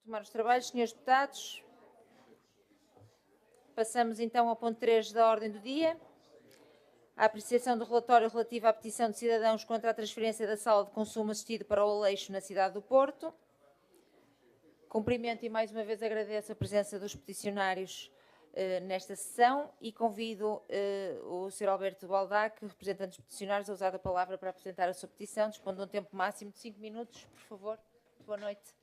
Tomar os trabalhos, senhores deputados. Passamos então ao ponto 3 da ordem do dia. A apreciação do relatório relativo à petição de cidadãos contra a transferência da sala de consumo assistido para o Aleixo na cidade do Porto. Cumprimento e mais uma vez agradeço a presença dos peticionários nesta sessão e convido o Sr. Alberto Baldac, representante dos peticionários, a usar a palavra para apresentar a sua petição. Dispõe de um tempo máximo de 5 minutos, por favor. Boa noite.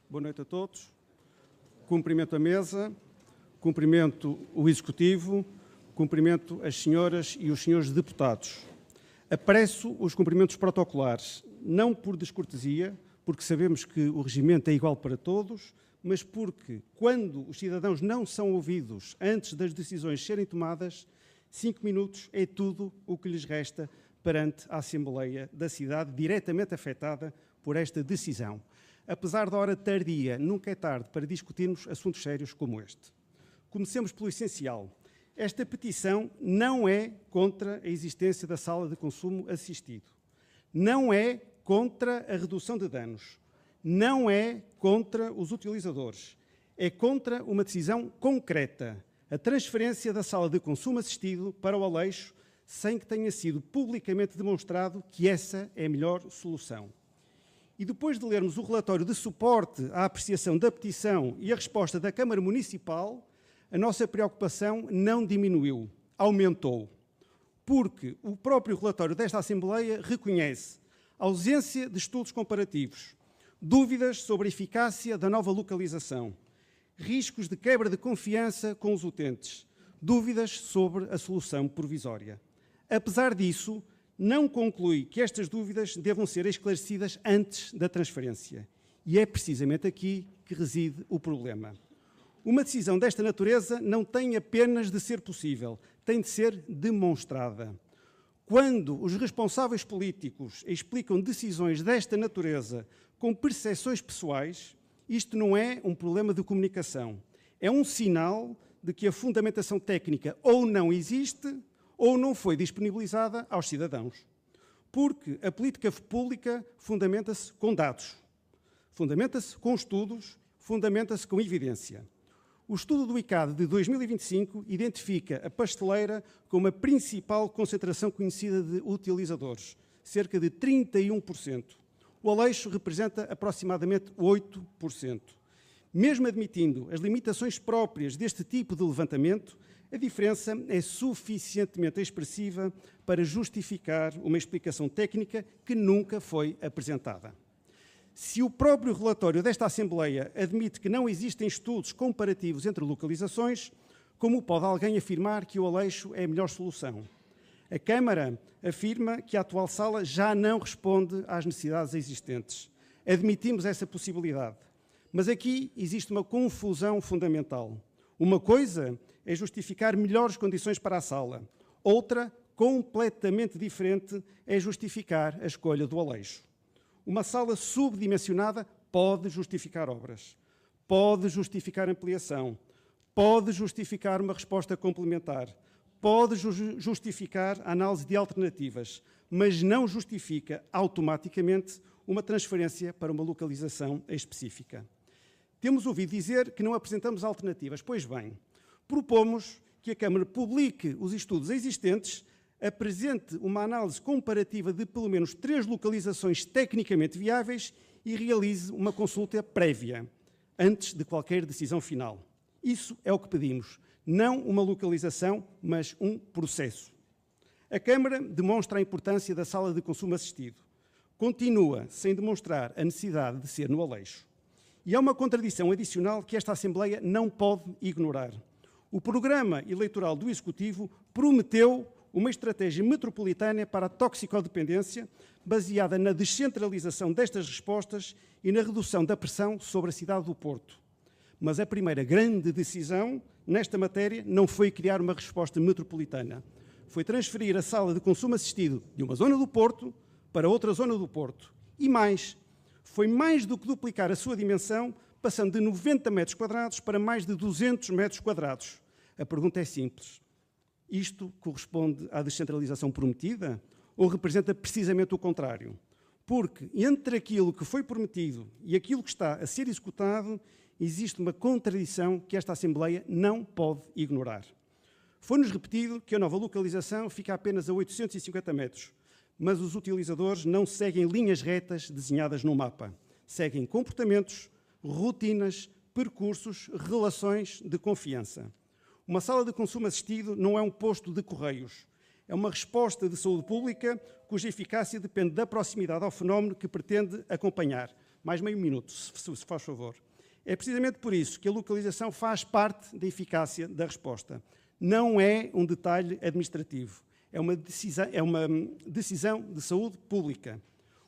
Boa noite a todos. Cumprimento a mesa, cumprimento o Executivo, cumprimento as senhoras e os senhores deputados. Apreço os cumprimentos protocolares, não por descortesia, porque sabemos que o regimento é igual para todos, mas porque, quando os cidadãos não são ouvidos antes das decisões serem tomadas, 5 minutos é tudo o que lhes resta perante a Assembleia da cidade diretamente afetada por esta decisão. Apesar da hora tardia, nunca é tarde para discutirmos assuntos sérios como este. Comecemos pelo essencial. Esta petição não é contra a existência da sala de consumo assistido. Não é contra a redução de danos. Não é contra os utilizadores. É contra uma decisão concreta. A transferência da sala de consumo assistido para o Aleixo, sem que tenha sido publicamente demonstrado que essa é a melhor solução. E depois de lermos o relatório de suporte à apreciação da petição e a resposta da Câmara Municipal, a nossa preocupação não diminuiu, aumentou. Porque o próprio relatório desta Assembleia reconhece ausência de estudos comparativos, dúvidas sobre a eficácia da nova localização, riscos de quebra de confiança com os utentes, dúvidas sobre a solução provisória. Apesar disso, não conclui que estas dúvidas devam ser esclarecidas antes da transferência. E é precisamente aqui que reside o problema. Uma decisão desta natureza não tem apenas de ser possível, tem de ser demonstrada. Quando os responsáveis políticos explicam decisões desta natureza com percepções pessoais, isto não é um problema de comunicação. É um sinal de que a fundamentação técnica ou não existe ou não foi disponibilizada aos cidadãos. Porque a política pública fundamenta-se com dados, fundamenta-se com estudos, fundamenta-se com evidência. O estudo do ICAD de 2025 identifica a pasteleira como a principal concentração conhecida de utilizadores, cerca de 31%. O Aleixo representa aproximadamente 8%. Mesmo admitindo as limitações próprias deste tipo de levantamento, a diferença é suficientemente expressiva para justificar uma explicação técnica que nunca foi apresentada. Se o próprio relatório desta Assembleia admite que não existem estudos comparativos entre localizações, como pode alguém afirmar que o Aleixo é a melhor solução? A Câmara afirma que a atual sala já não responde às necessidades existentes. Admitimos essa possibilidade. Mas aqui existe uma confusão fundamental. Uma coisa é justificar melhores condições para a sala. Outra, completamente diferente, é justificar a escolha do Aleixo. Uma sala subdimensionada pode justificar obras, pode justificar ampliação, pode justificar uma resposta complementar, pode justificar a análise de alternativas, mas não justifica automaticamente uma transferência para uma localização específica. Temos ouvido dizer que não apresentamos alternativas. Pois bem, propomos que a Câmara publique os estudos existentes, apresente uma análise comparativa de pelo menos 3 localizações tecnicamente viáveis e realize uma consulta prévia, antes de qualquer decisão final. Isso é o que pedimos. Não uma localização, mas um processo. A Câmara demonstra a importância da sala de consumo assistido. Continua sem demonstrar a necessidade de ser no Aleixo. E há uma contradição adicional que esta Assembleia não pode ignorar. O programa eleitoral do Executivo prometeu uma estratégia metropolitana para a toxicodependência, baseada na descentralização destas respostas e na redução da pressão sobre a cidade do Porto. Mas a primeira grande decisão nesta matéria não foi criar uma resposta metropolitana. Foi transferir a sala de consumo assistido de uma zona do Porto para outra zona do Porto. E mais, foi mais do que duplicar a sua dimensão, passando de 90 metros quadrados para mais de 200 metros quadrados. A pergunta é simples. Isto corresponde à descentralização prometida ou representa precisamente o contrário? Porque entre aquilo que foi prometido e aquilo que está a ser executado, existe uma contradição que esta Assembleia não pode ignorar. Foi-nos repetido que a nova localização fica apenas a 850 metros, mas os utilizadores não seguem linhas retas desenhadas no mapa. Seguem comportamentos, rotinas, percursos, relações de confiança. Uma sala de consumo assistido não é um posto de correios. É uma resposta de saúde pública cuja eficácia depende da proximidade ao fenómeno que pretende acompanhar. Mais meio minuto, se faz favor. É precisamente por isso que a localização faz parte da eficácia da resposta. Não é um detalhe administrativo. É uma decisão de saúde pública.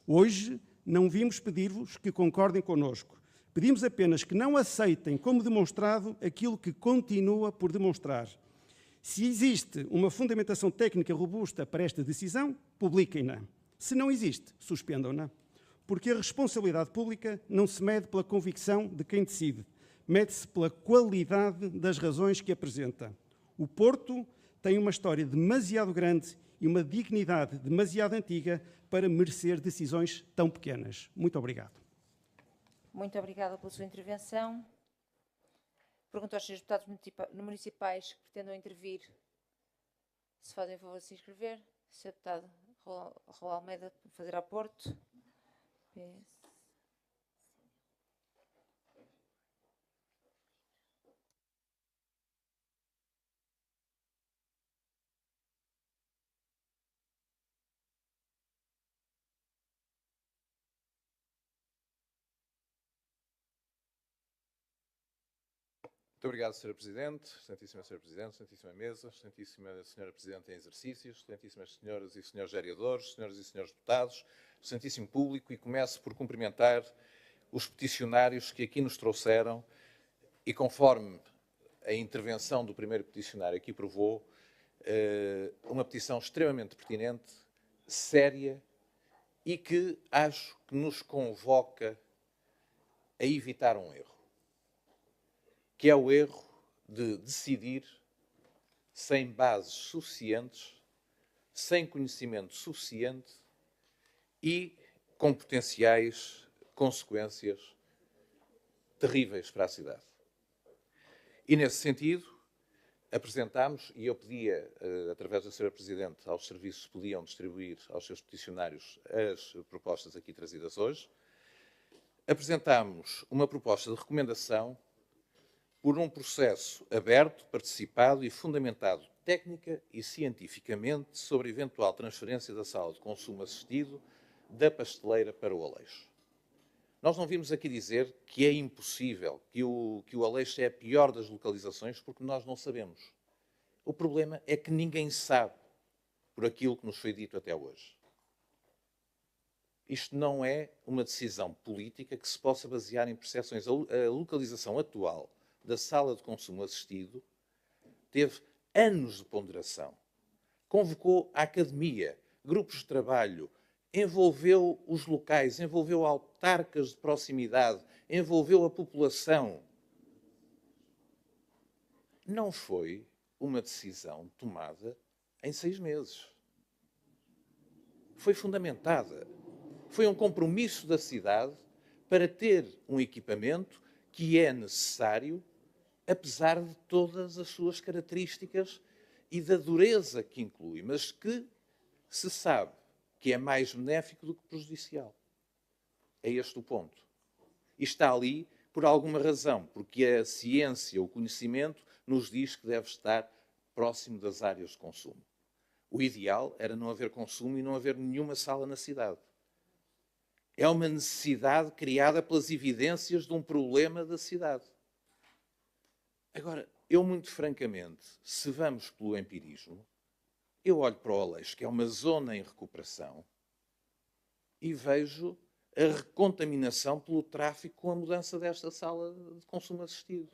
Hoje, não vimos pedir-vos que concordem connosco. Pedimos apenas que não aceitem como demonstrado aquilo que continua por demonstrar. Se existe uma fundamentação técnica robusta para esta decisão, publiquem-na. Se não existe, suspendam-na. Porque a responsabilidade pública não se mede pela convicção de quem decide, mede-se pela qualidade das razões que apresenta. O Porto tem uma história demasiado grande e uma dignidade demasiado antiga para merecer decisões tão pequenas. Muito obrigado. Muito obrigada pela sua intervenção. Pergunto aos senhores deputados municipais que pretendam intervir se fazem a favor de se inscrever. Sr. Deputado Raul Almeida, fazer a Porto. PS. Muito obrigado, Sr. Presidente, Excelentíssima Sra. Presidente, Excelentíssima Mesa, Excelentíssima Sra. Presidente em exercícios, Excelentíssimas Senhoras e Senhores Vereadores, Senhoras e Senhores Deputados, Excelentíssimo Público, e começo por cumprimentar os peticionários que aqui nos trouxeram e, conforme a intervenção do primeiro peticionário aqui provou, uma petição extremamente pertinente, séria e que acho que nos convoca a evitar um erro, que é o erro de decidir sem bases suficientes, sem conhecimento suficiente e com potenciais consequências terríveis para a cidade. E, nesse sentido, apresentámos, e eu pedia, através da Sra. Presidente, aos serviços que podiam distribuir aos seus peticionários as propostas aqui trazidas hoje, apresentámos uma proposta de recomendação por um processo aberto, participado e fundamentado técnica e cientificamente sobre a eventual transferência da sala de consumo assistido da pasteleira para o Aleixo. Nós não vimos aqui dizer que é impossível, que o Aleixo é a pior das localizações, porque nós não sabemos. O problema é que ninguém sabe por aquilo que nos foi dito até hoje. Isto não é uma decisão política que se possa basear em percepções. A localização atual da sala de consumo assistido teve anos de ponderação. Convocou a academia, grupos de trabalho, envolveu os locais, envolveu autarcas de proximidade, envolveu a população. Não foi uma decisão tomada em 6 meses. Foi fundamentada. Foi um compromisso da cidade para ter um equipamento que é necessário, apesar de todas as suas características e da dureza que inclui, mas que se sabe que é mais benéfico do que prejudicial. É este o ponto. E está ali por alguma razão, porque a ciência, o conhecimento, nos diz que deve estar próximo das áreas de consumo. O ideal era não haver consumo e não haver nenhuma sala na cidade. É uma necessidade criada pelas evidências de um problema da cidade. Agora, eu muito francamente, se vamos pelo empirismo, eu olho para o Aleixo, que é uma zona em recuperação, e vejo a recontaminação pelo tráfico com a mudança desta sala de consumo assistido.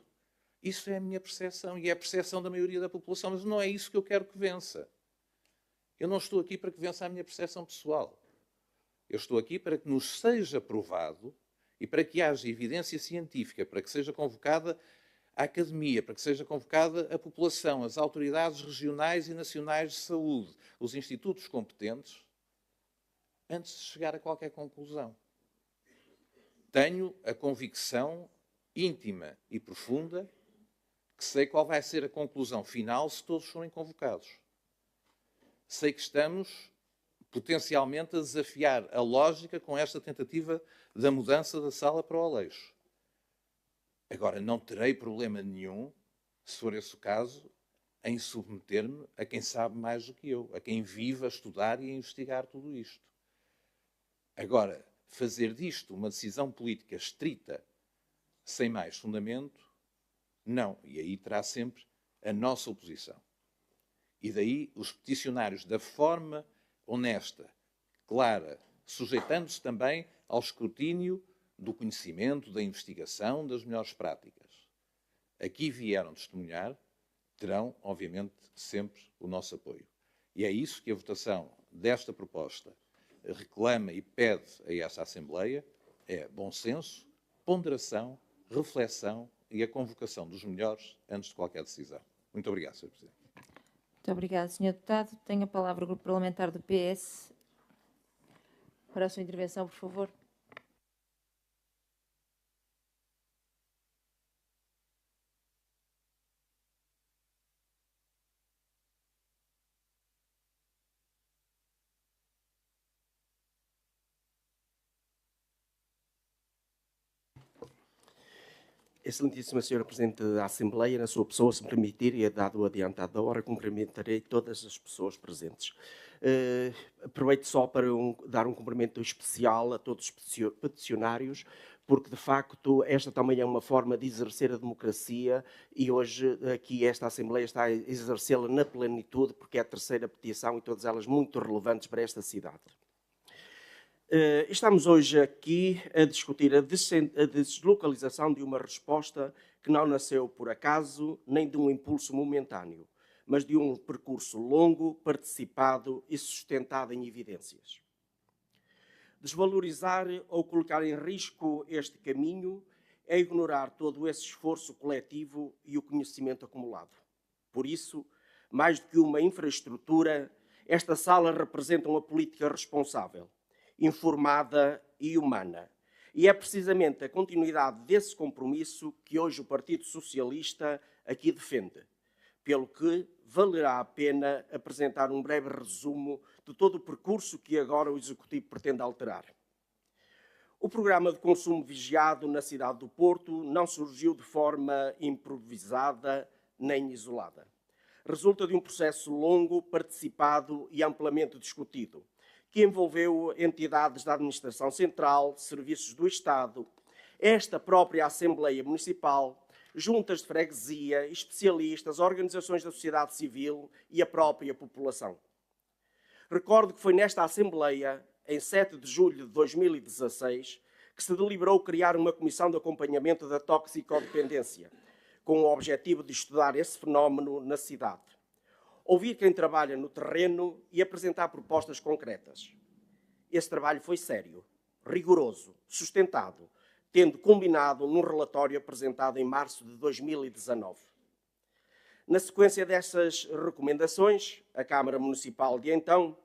Isso é a minha percepção e é a percepção da maioria da população, mas não é isso que eu quero que vença. Eu não estou aqui para que vença a minha percepção pessoal. Eu estou aqui para que nos seja provado e para que haja evidência científica, para que seja convocada à Academia, para que seja convocada a população, as autoridades regionais e nacionais de saúde, os institutos competentes, antes de chegar a qualquer conclusão. Tenho a convicção íntima e profunda que sei qual vai ser a conclusão final se todos forem convocados. Sei que estamos potencialmente a desafiar a lógica com esta tentativa da mudança da sala para o Aleixo. Agora, não terei problema nenhum, se for esse o caso, em submeter-me a quem sabe mais do que eu, a quem vive a estudar e a investigar tudo isto. Agora, fazer disto uma decisão política estrita, sem mais fundamento, não. E aí terá sempre a nossa oposição. E daí os peticionários, da forma honesta, clara, sujeitando-se também ao escrutínio do conhecimento, da investigação, das melhores práticas. Aqui vieram testemunhar, terão, obviamente, sempre o nosso apoio. E é isso que a votação desta proposta reclama e pede a esta Assembleia, é bom senso, ponderação, reflexão e a convocação dos melhores antes de qualquer decisão. Muito obrigado, Sr. Presidente. Muito obrigado, Sr. Deputado. Tenho a palavra o Grupo Parlamentar do PS. Para a sua intervenção, por favor. Excelentíssima Senhora Presidente da Assembleia, na sua pessoa, se me permitir, e dado o adiantado da hora, cumprimentarei todas as pessoas presentes. Aproveito só para dar um cumprimento especial a todos os peticionários, porque, de facto, esta também é uma forma de exercer a democracia e hoje aqui esta Assembleia está a exercê-la na plenitude, porque é a terceira petição e todas elas muito relevantes para esta cidade. Estamos hoje aqui a discutir a deslocalização de uma resposta que não nasceu por acaso, nem de um impulso momentâneo, mas de um percurso longo, participado e sustentado em evidências. Desvalorizar ou colocar em risco este caminho é ignorar todo esse esforço coletivo e o conhecimento acumulado. Por isso, mais do que uma infraestrutura, esta sala representa uma política responsável, informada e humana. E é precisamente a continuidade desse compromisso que hoje o Partido Socialista aqui defende, pelo que valerá a pena apresentar um breve resumo de todo o percurso que agora o Executivo pretende alterar. O programa de consumo vigiado na cidade do Porto não surgiu de forma improvisada nem isolada. Resulta de um processo longo, participado e amplamente discutido, que envolveu entidades da Administração Central, serviços do Estado, esta própria Assembleia Municipal, juntas de freguesia, especialistas, organizações da sociedade civil e a própria população. Recordo que foi nesta Assembleia, em 7 de julho de 2016, que se deliberou criar uma comissão de acompanhamento da toxicodependência, com o objetivo de estudar esse fenómeno na cidade, ouvir quem trabalha no terreno e apresentar propostas concretas. Esse trabalho foi sério, rigoroso, sustentado, tendo culminado num relatório apresentado em março de 2019. Na sequência dessas recomendações, a Câmara Municipal de então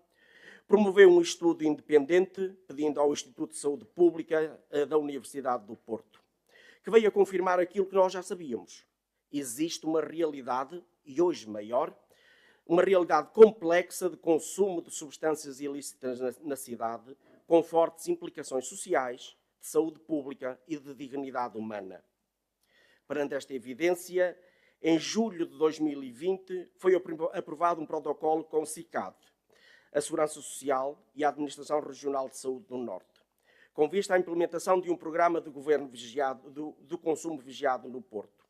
promoveu um estudo independente, pedindo ao Instituto de Saúde Pública da Universidade do Porto, que veio a confirmar aquilo que nós já sabíamos. Existe uma realidade, e hoje maior, uma realidade complexa de consumo de substâncias ilícitas na cidade, com fortes implicações sociais, de saúde pública e de dignidade humana. Perante esta evidência, em julho de 2020, foi aprovado um protocolo com o CICAD, a Segurança Social e a Administração Regional de Saúde do Norte, com vista à implementação de um programa de governo vigiado, do consumo vigiado no Porto.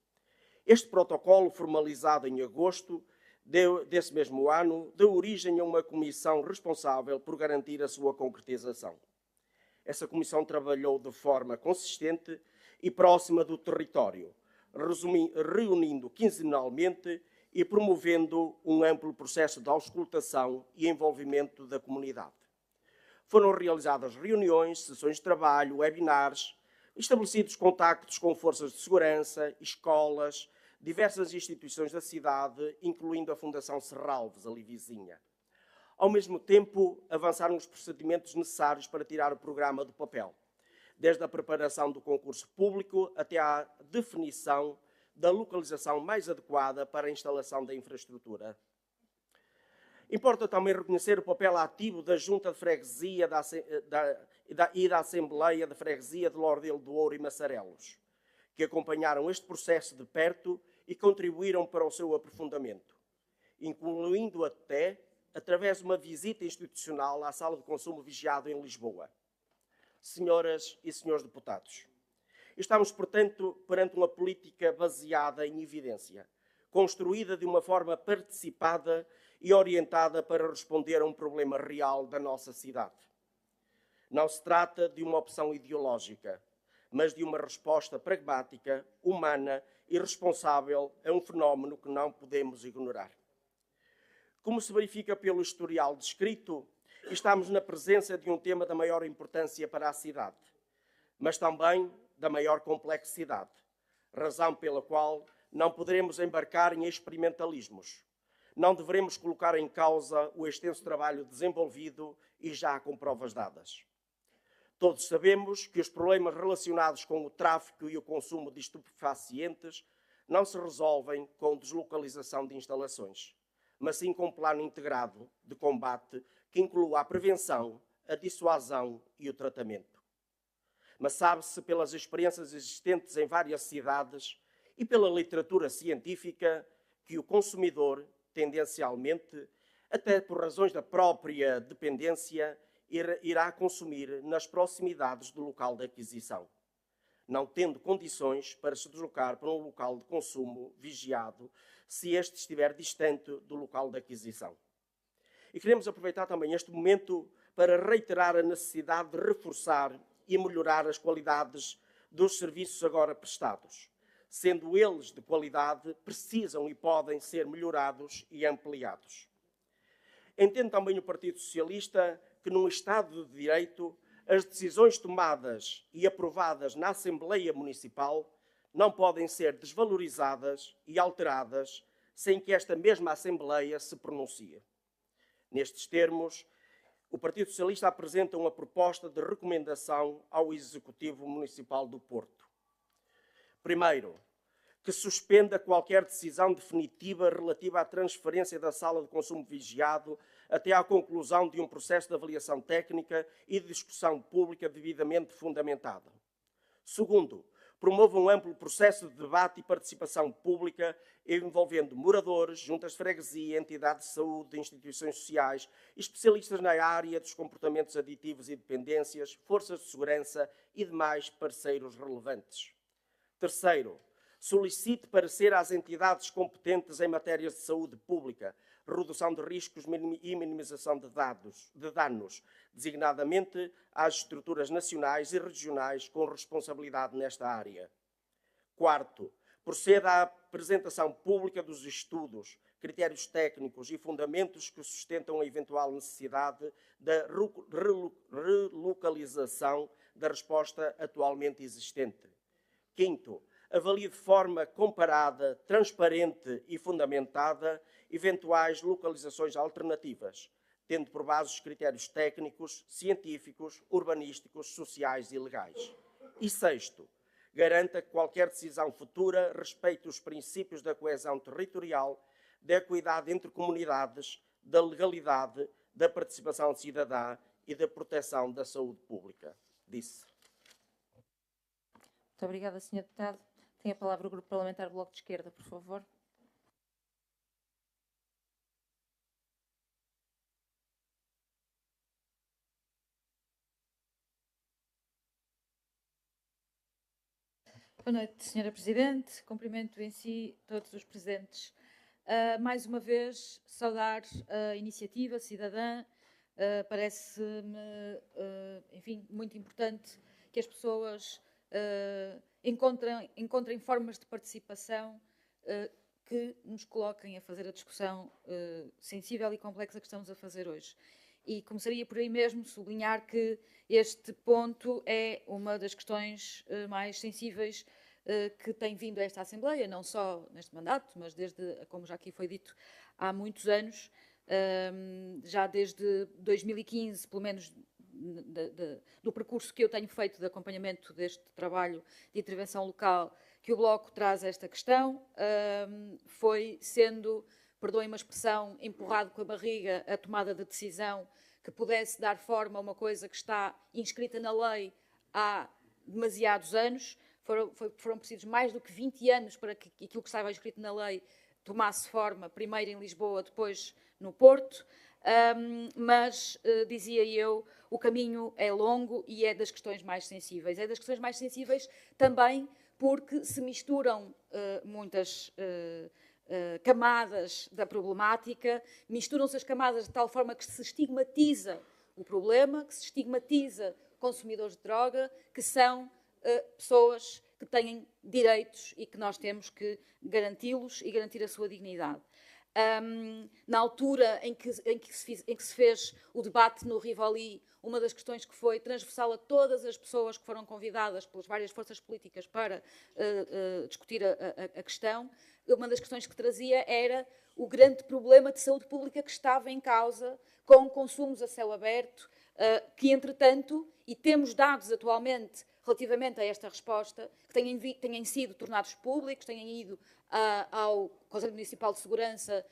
Este protocolo, formalizado em agosto desse mesmo ano, deu origem a uma comissão responsável por garantir a sua concretização. Essa comissão trabalhou de forma consistente e próxima do território, reunindo quinzenalmente e promovendo um amplo processo de auscultação e envolvimento da comunidade. Foram realizadas reuniões, sessões de trabalho, webinars, estabelecidos contactos com forças de segurança, escolas, diversas instituições da cidade, incluindo a Fundação Serralves, ali vizinha. Ao mesmo tempo, avançaram os procedimentos necessários para tirar o programa do papel, desde a preparação do concurso público até à definição da localização mais adequada para a instalação da infraestrutura. Importa também reconhecer o papel ativo da Junta de Freguesia e da Assembleia de Freguesia de Lordelo do Ouro e Massarelos, que acompanharam este processo de perto e contribuíram para o seu aprofundamento, incluindo até através de uma visita institucional à Sala de Consumo Vigiado em Lisboa. Senhoras e senhores deputados, estamos, portanto, perante uma política baseada em evidência, construída de uma forma participada e orientada para responder a um problema real da nossa cidade. Não se trata de uma opção ideológica, mas de uma resposta pragmática, humana e responsável a um fenómeno que não podemos ignorar. Como se verifica pelo historial descrito, estamos na presença de um tema da maior importância para a cidade, mas também da maior complexidade, razão pela qual não poderemos embarcar em experimentalismos. Não devemos colocar em causa o extenso trabalho desenvolvido e já com provas dadas. Todos sabemos que os problemas relacionados com o tráfico e o consumo de estupefacientes não se resolvem com deslocalização de instalações, mas sim com um plano integrado de combate que inclua a prevenção, a dissuasão e o tratamento. Mas sabe-se pelas experiências existentes em várias cidades e pela literatura científica que o consumidor, tendencialmente, até por razões da própria dependência, irá consumir nas proximidades do local de aquisição, não tendo condições para se deslocar para um local de consumo vigiado se este estiver distante do local de aquisição. E queremos aproveitar também este momento para reiterar a necessidade de reforçar e melhorar as qualidades dos serviços agora prestados. Sendo eles de qualidade, precisam e podem ser melhorados e ampliados. Entende também o Partido Socialista que, num Estado de Direito, as decisões tomadas e aprovadas na Assembleia Municipal não podem ser desvalorizadas e alteradas sem que esta mesma Assembleia se pronuncie. Nestes termos, o Partido Socialista apresenta uma proposta de recomendação ao Executivo Municipal do Porto. Primeiro, que suspenda qualquer decisão definitiva relativa à transferência da sala de consumo vigiado até à conclusão de um processo de avaliação técnica e de discussão pública devidamente fundamentada. Segundo, promova um amplo processo de debate e participação pública envolvendo moradores, juntas de freguesia, entidades de saúde, instituições sociais, especialistas na área dos comportamentos aditivos e dependências, forças de segurança e demais parceiros relevantes. Terceiro, solicite parecer às entidades competentes em matérias de saúde pública, redução de riscos e minimização de danos, designadamente às estruturas nacionais e regionais com responsabilidade nesta área. Quarto, proceda à apresentação pública dos estudos, critérios técnicos e fundamentos que sustentam a eventual necessidade da relocalização da resposta atualmente existente. Quinto, avalie de forma comparada, transparente e fundamentada eventuais localizações alternativas, tendo por base os critérios técnicos, científicos, urbanísticos, sociais e legais. E sexto, garanta que qualquer decisão futura respeite os princípios da coesão territorial, da equidade entre comunidades, da legalidade, da participação cidadã e da proteção da saúde pública. Disse. Muito obrigada, Sr. Deputado. Tem a palavra o Grupo Parlamentar Bloco de Esquerda, por favor. Boa noite, Sra. Presidente. Cumprimento em si todos os presentes. Mais uma vez, saudar a iniciativa cidadã. Parece-me, enfim, muito importante que as pessoas encontrem formas de participação que nos coloquem a fazer a discussão sensível e complexa que estamos a fazer hoje. e começaria por aí mesmo sublinhar que este ponto é uma das questões mais sensíveis que tem vindo a esta Assembleia, não só neste mandato, mas desde, como já aqui foi dito, há muitos anos, já desde 2015, pelo menos do percurso que eu tenho feito de acompanhamento deste trabalho de intervenção local, que o Bloco traz esta questão, foi sendo, perdoem-me a expressão, empurrado com a barriga a tomada de decisão que pudesse dar forma a uma coisa que está inscrita na lei há demasiados anos. Foram precisos mais do que 20 anos para que aquilo que estava escrito na lei tomasse forma, primeiro em Lisboa, depois no Porto, mas, dizia eu, o caminho é longo e é das questões mais sensíveis. É das questões mais sensíveis também porque se misturam muitas camadas da problemática, misturam-se as camadas de tal forma que se estigmatiza o problema, que se estigmatiza consumidores de droga, que são pessoas que têm direitos e que nós temos que garanti-los e garantir a sua dignidade. Na altura em que se fez o debate no Rivoli, uma das questões que foi transversal a todas as pessoas que foram convidadas pelas várias forças políticas para discutir a questão, uma das questões que trazia era o grande problema de saúde pública que estava em causa com consumos a céu aberto, que entretanto, e temos dados atualmente relativamente a esta resposta, que tenham sido tornados públicos, tenham ido ao Conselho Municipal de Segurança,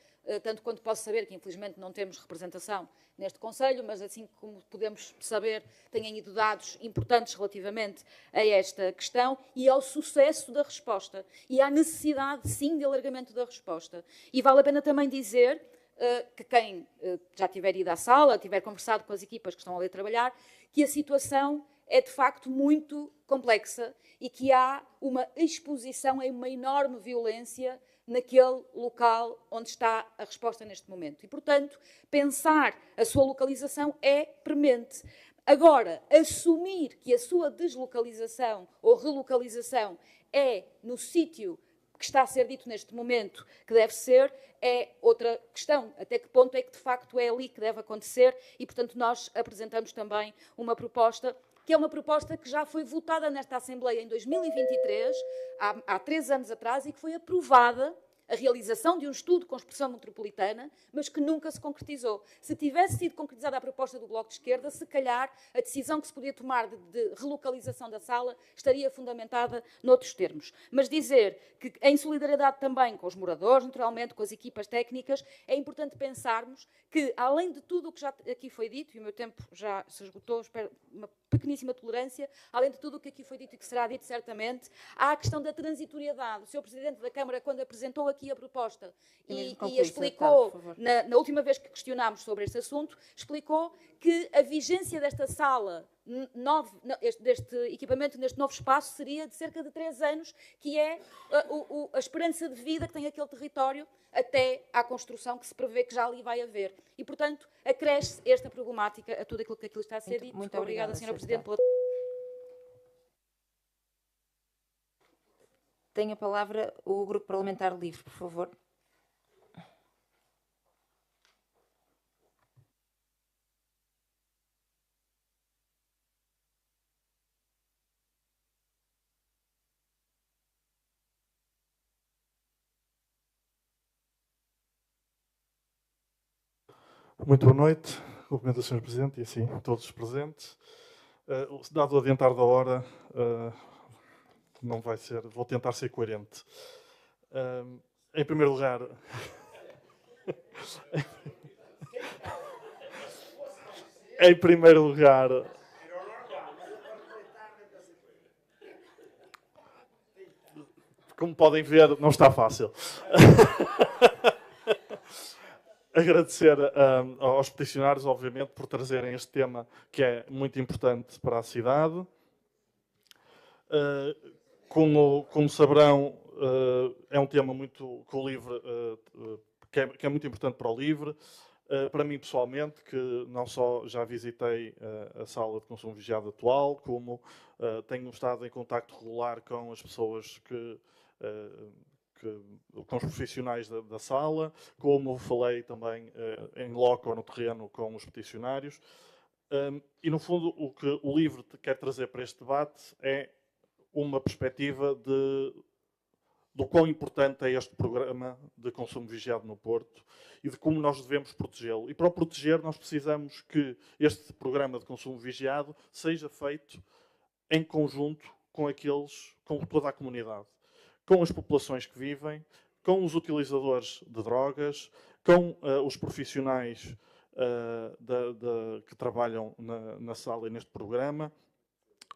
tanto quanto posso saber, que infelizmente não temos representação neste Conselho, mas assim como podemos saber, tenham ido dados importantes relativamente a esta questão e ao sucesso da resposta e à necessidade, sim, de alargamento da resposta. E vale a pena também dizer que quem já tiver ido à sala, tiver conversado com as equipas que estão ali a trabalhar, que a situação é de facto muito complexa e que há uma exposição a uma enorme violência naquele local onde está a resposta neste momento. E, portanto, pensar a sua localização é premente. Agora, assumir que a sua deslocalização ou relocalização é no sítio que está a ser dito neste momento que deve ser, é outra questão. Até que ponto é que, de facto, é ali que deve acontecer e, portanto, nós apresentamos também uma proposta que é uma proposta que já foi votada nesta Assembleia em 2023, há 3 anos atrás, e que foi aprovada a realização de um estudo com expressão metropolitana, mas que nunca se concretizou. Se tivesse sido concretizada a proposta do Bloco de Esquerda, se calhar a decisão que se podia tomar de relocalização da sala estaria fundamentada noutros termos. Mas dizer que, em solidariedade também com os moradores, naturalmente, com as equipas técnicas, é importante pensarmos que, além de tudo o que já aqui foi dito, e o meu tempo já se esgotou, espero uma pequeníssima tolerância, além de tudo o que aqui foi dito e que será dito certamente, há a questão da transitoriedade. O Sr. Presidente da Câmara, quando apresentou aqui a proposta e explicou, na última vez que questionámos sobre este assunto, explicou que a vigência desta sala, deste equipamento, neste novo espaço, seria de cerca de 3 anos, que é a esperança de vida que tem aquele território até à construção que se prevê que já ali vai haver. E, portanto, acresce esta problemática a tudo aquilo que aqui está a ser dito. Muito obrigada, Sra. Presidente. Tem a palavra o Grupo Parlamentar Livre, por favor. Muito boa noite, cumprimento ao Sr. Presidente e assim todos os presentes. Dado o adiantar da hora, não vai ser, vou tentar ser coerente. Em primeiro lugar, como podem ver, não está fácil. Agradecer aos peticionários, obviamente, por trazerem este tema que é muito importante para a cidade. Como saberão, é um tema muito que o LIVRE, que é muito importante para o LIVRE. Para mim, pessoalmente, que não só já visitei a sala de consumo vigiado atual, como tenho estado em contacto regular com as pessoas que com os profissionais da sala, como falei também em loco no terreno com os peticionários. E, no fundo, o que o LIVRE quer trazer para este debate é uma perspectiva do quão importante é este programa de consumo vigiado no Porto e de como nós devemos protegê-lo. E para o proteger, nós precisamos que este programa de consumo vigiado seja feito em conjunto com toda a comunidade, com as populações que vivem, com os utilizadores de drogas, com os profissionais que trabalham na sala e neste programa,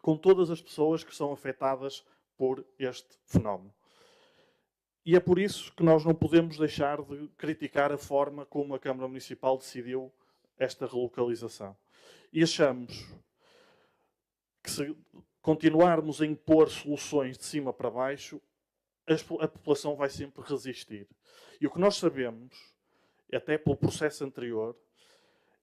com todas as pessoas que são afetadas por este fenómeno. E é por isso que nós não podemos deixar de criticar a forma como a Câmara Municipal decidiu esta relocalização. E achamos que, se continuarmos a impor soluções de cima para baixo, a população vai sempre resistir. E o que nós sabemos, até pelo processo anterior,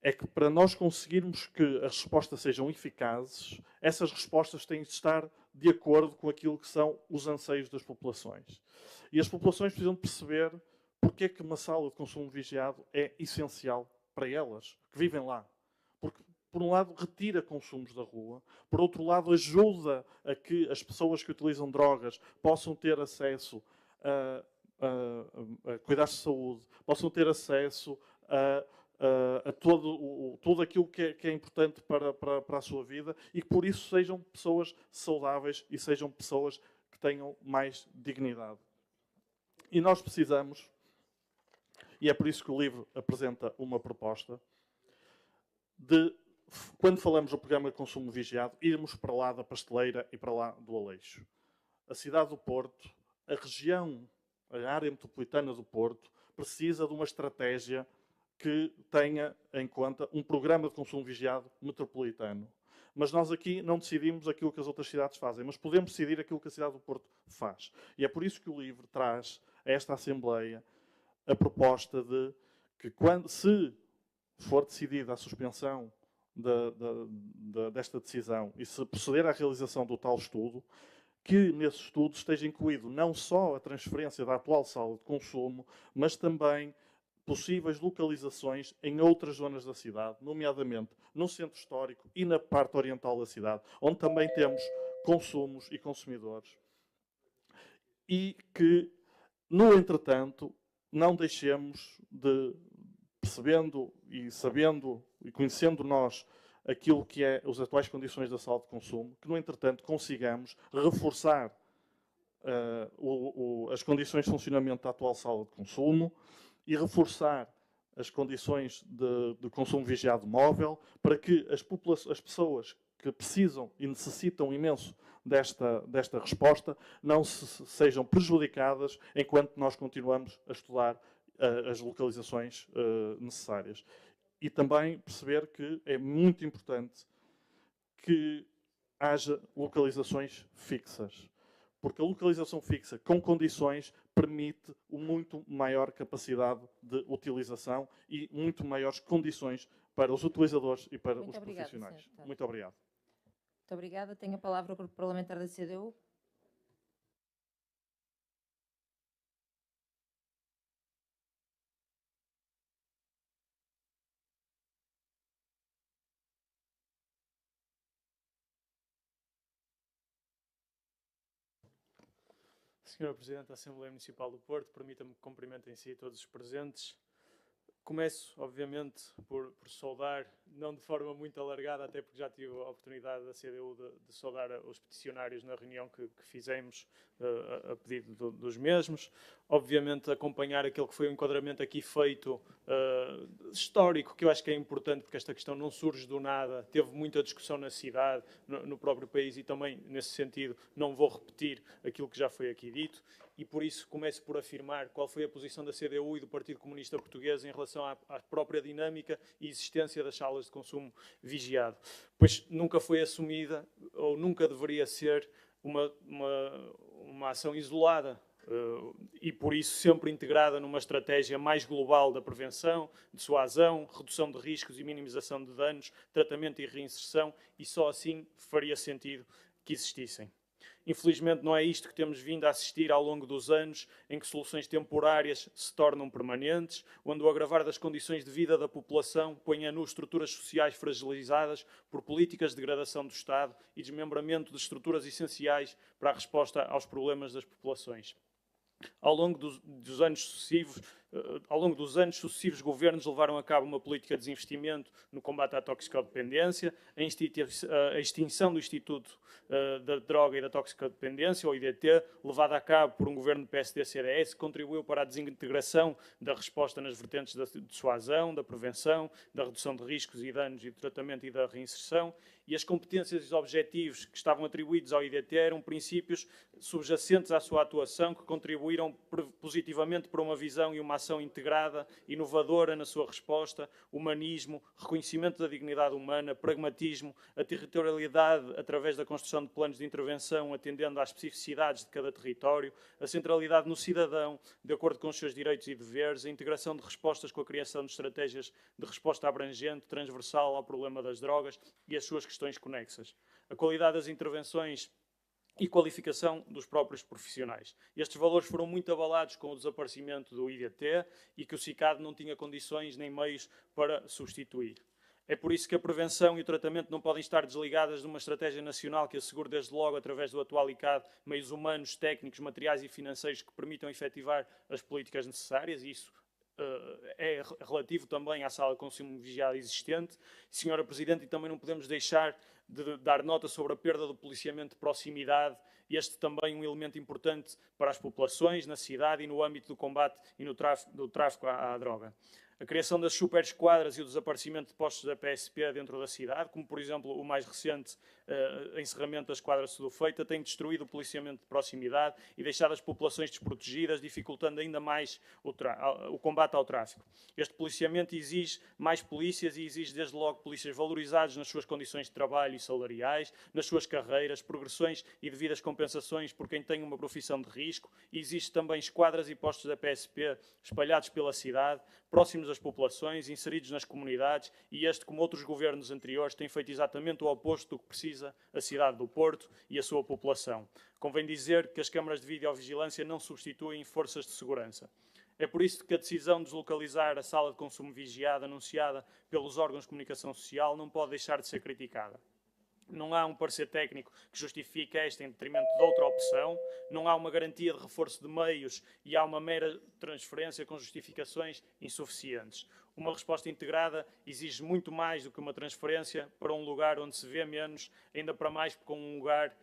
é que para nós conseguirmos que as respostas sejam eficazes, essas respostas têm de estar de acordo com aquilo que são os anseios das populações. E as populações precisam de perceber porque é que uma sala de consumo vigiado é essencial para elas, que vivem lá. Porque, por um lado, retira consumos da rua, por outro lado, ajuda a que as pessoas que utilizam drogas possam ter acesso a cuidados de saúde, possam ter acesso a tudo aquilo que é importante para a sua vida e que, por isso, sejam pessoas saudáveis e sejam pessoas que tenham mais dignidade. E nós precisamos, e é por isso que o LIVRE apresenta uma proposta, de, quando falamos do programa de consumo vigiado, irmos para lá da Pasteleira e para lá do Aleixo. A cidade do Porto, a região, a área metropolitana do Porto, precisa de uma estratégia que tenha em conta um programa de consumo vigiado metropolitano. Mas nós aqui não decidimos aquilo que as outras cidades fazem, mas podemos decidir aquilo que a cidade do Porto faz. E é por isso que o LIVRE traz a esta Assembleia a proposta de que, se for decidida a suspensão desta decisão e se proceder à realização do tal estudo, que nesse estudo esteja incluído não só a transferência da atual sala de consumo, mas também possíveis localizações em outras zonas da cidade, nomeadamente no centro histórico e na parte oriental da cidade, onde também temos consumos e consumidores. E que, no entretanto, não deixemos de, percebendo e sabendo e conhecendo nós aquilo que é as atuais condições da sala de consumo, que, no entretanto, consigamos reforçar as condições de funcionamento da atual sala de consumo e reforçar as condições de consumo vigiado móvel para que as pessoas que precisam e necessitam imenso desta resposta não sejam prejudicadas enquanto nós continuamos a estudar as localizações necessárias. E também perceber que é muito importante que haja localizações fixas. Porque a localização fixa com condições permite muito maior capacidade de utilização e muito maiores condições para os utilizadores e para os profissionais. Muito obrigado. Muito obrigada. Tenho a palavra o Grupo Parlamentar da CDU. Senhora Presidente da Assembleia Municipal do Porto, permita-me que cumprimente em si todos os presentes. Começo, obviamente, por saudar, não de forma muito alargada, até porque já tive a oportunidade da CDU de saudar os peticionários na reunião que fizemos a pedido dos mesmos. Obviamente, acompanhar aquele que foi o enquadramento aqui feito histórico, que eu acho que é importante, porque esta questão não surge do nada, teve muita discussão na cidade, no próprio país, e também, nesse sentido, não vou repetir aquilo que já foi aqui dito. E por isso começo por afirmar qual foi a posição da CDU e do Partido Comunista Português em relação à própria dinâmica e existência das salas de consumo vigiado. Pois nunca foi assumida, ou nunca deveria ser, uma ação isolada e por isso sempre integrada numa estratégia mais global da prevenção, dissuasão, redução de riscos e minimização de danos, tratamento e reinserção, e só assim faria sentido que existissem. Infelizmente não é isto que temos vindo a assistir ao longo dos anos, em que soluções temporárias se tornam permanentes, onde o agravar das condições de vida da população põe a nu estruturas sociais fragilizadas por políticas de degradação do Estado e desmembramento de estruturas essenciais para a resposta aos problemas das populações. Ao longo dos anos sucessivos, governos levaram a cabo uma política de desinvestimento no combate à toxicodependência, a extinção do Instituto da Droga e da Toxicodependência, o IDT, levada a cabo por um governo do PSD-CDS, contribuiu para a desintegração da resposta nas vertentes da dissuasão, da prevenção, da redução de riscos e danos e do tratamento e da reinserção, e as competências e os objetivos que estavam atribuídos ao IDT eram princípios subjacentes à sua atuação que contribuíram positivamente para uma visão e uma ação integrada, inovadora na sua resposta, humanismo, reconhecimento da dignidade humana, pragmatismo, a territorialidade através da construção de planos de intervenção atendendo às especificidades de cada território, a centralidade no cidadão, de acordo com os seus direitos e deveres, a integração de respostas com a criação de estratégias de resposta abrangente, transversal ao problema das drogas e as suas questões conexas. A qualidade das intervenções e qualificação dos próprios profissionais. Estes valores foram muito abalados com o desaparecimento do IDT e que o CICAD não tinha condições nem meios para substituir. É por isso que a prevenção e o tratamento não podem estar desligadas de uma estratégia nacional que assegure desde logo, através do atual ICAD, meios humanos, técnicos, materiais e financeiros que permitam efetivar as políticas necessárias, e isso é relativo também à sala de consumo vigiada existente. Senhora Presidente, e também não podemos deixar de dar nota sobre a perda do policiamento de proximidade, este também um elemento importante para as populações na cidade e no âmbito do combate e do tráfico à droga. A criação das superesquadras e o desaparecimento de postos da PSP dentro da cidade, como por exemplo o mais recente encerramento da esquadra Sudofeita, tem destruído o policiamento de proximidade e deixado as populações desprotegidas, dificultando ainda mais o combate ao tráfico. Este policiamento exige mais polícias e exige desde logo polícias valorizados nas suas condições de trabalho e salariais, nas suas carreiras, progressões e devidas compensações por quem tem uma profissão de risco, e exige também esquadras e postos da PSP espalhados pela cidade, próximos das populações, inseridos nas comunidades, e este, como outros governos anteriores, tem feito exatamente o oposto do que precisa a cidade do Porto e a sua população. Convém dizer que as câmaras de videovigilância não substituem forças de segurança. É por isso que a decisão de deslocalizar a sala de consumo vigiada anunciada pelos órgãos de comunicação social não pode deixar de ser criticada. Não há um parecer técnico que justifique esta em detrimento de outra opção, não há uma garantia de reforço de meios e há uma mera transferência com justificações insuficientes. Uma resposta integrada exige muito mais do que uma transferência para um lugar onde se vê menos, ainda para mais com um lugar